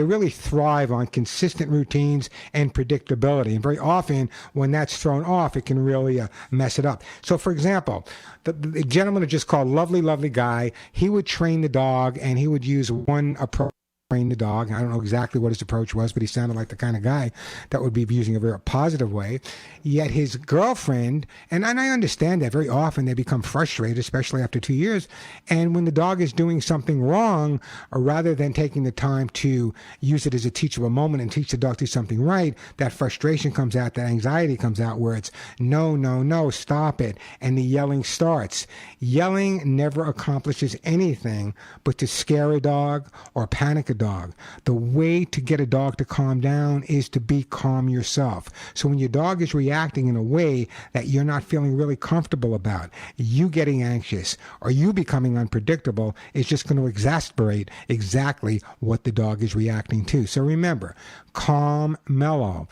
really thrive on consistent routines and predictability. And very often, when that's thrown off, it can really mess it up. So, for example, the gentleman who just called, lovely, lovely guy, he would train the dog and he would use one approach. Train the dog. I don't know exactly what his approach was, but he sounded like the kind of guy that would be using a very positive way. Yet his girlfriend, and I understand that very often they become frustrated, especially after 2 years. And when the dog is doing something wrong, or rather than taking the time to use it as a teachable moment and teach the dog to do something right, that frustration comes out, that anxiety comes out where it's no, no, no, stop it. And the yelling starts. Yelling never accomplishes anything but to scare a dog or panic a dog. The way to get a dog to calm down is to be calm yourself. So when your dog is reacting in a way that you're not feeling really comfortable about, you getting anxious or you becoming unpredictable is just going to exasperate exactly what the dog is reacting to. So remember, calm, mellow.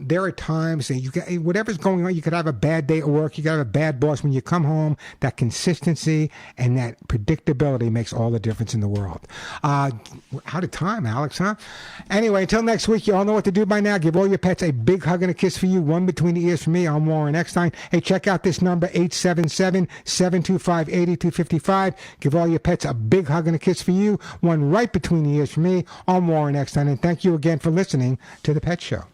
There are times that whatever's going on, you could have a bad day at work, you could have a bad boss. When you come home, that consistency and that predictability makes all the difference in the world. Out of time, Alex, huh? Anyway, until next week, you all know what to do by now. Give all your pets a big hug and a kiss for you, one between the ears for me. I'm Warren Eckstein. Hey, check out this number, 877-725-8255. Give all your pets a big hug and a kiss for you, one right between the ears for me. I'm Warren Eckstein, and thank you again for listening to The Pet Show.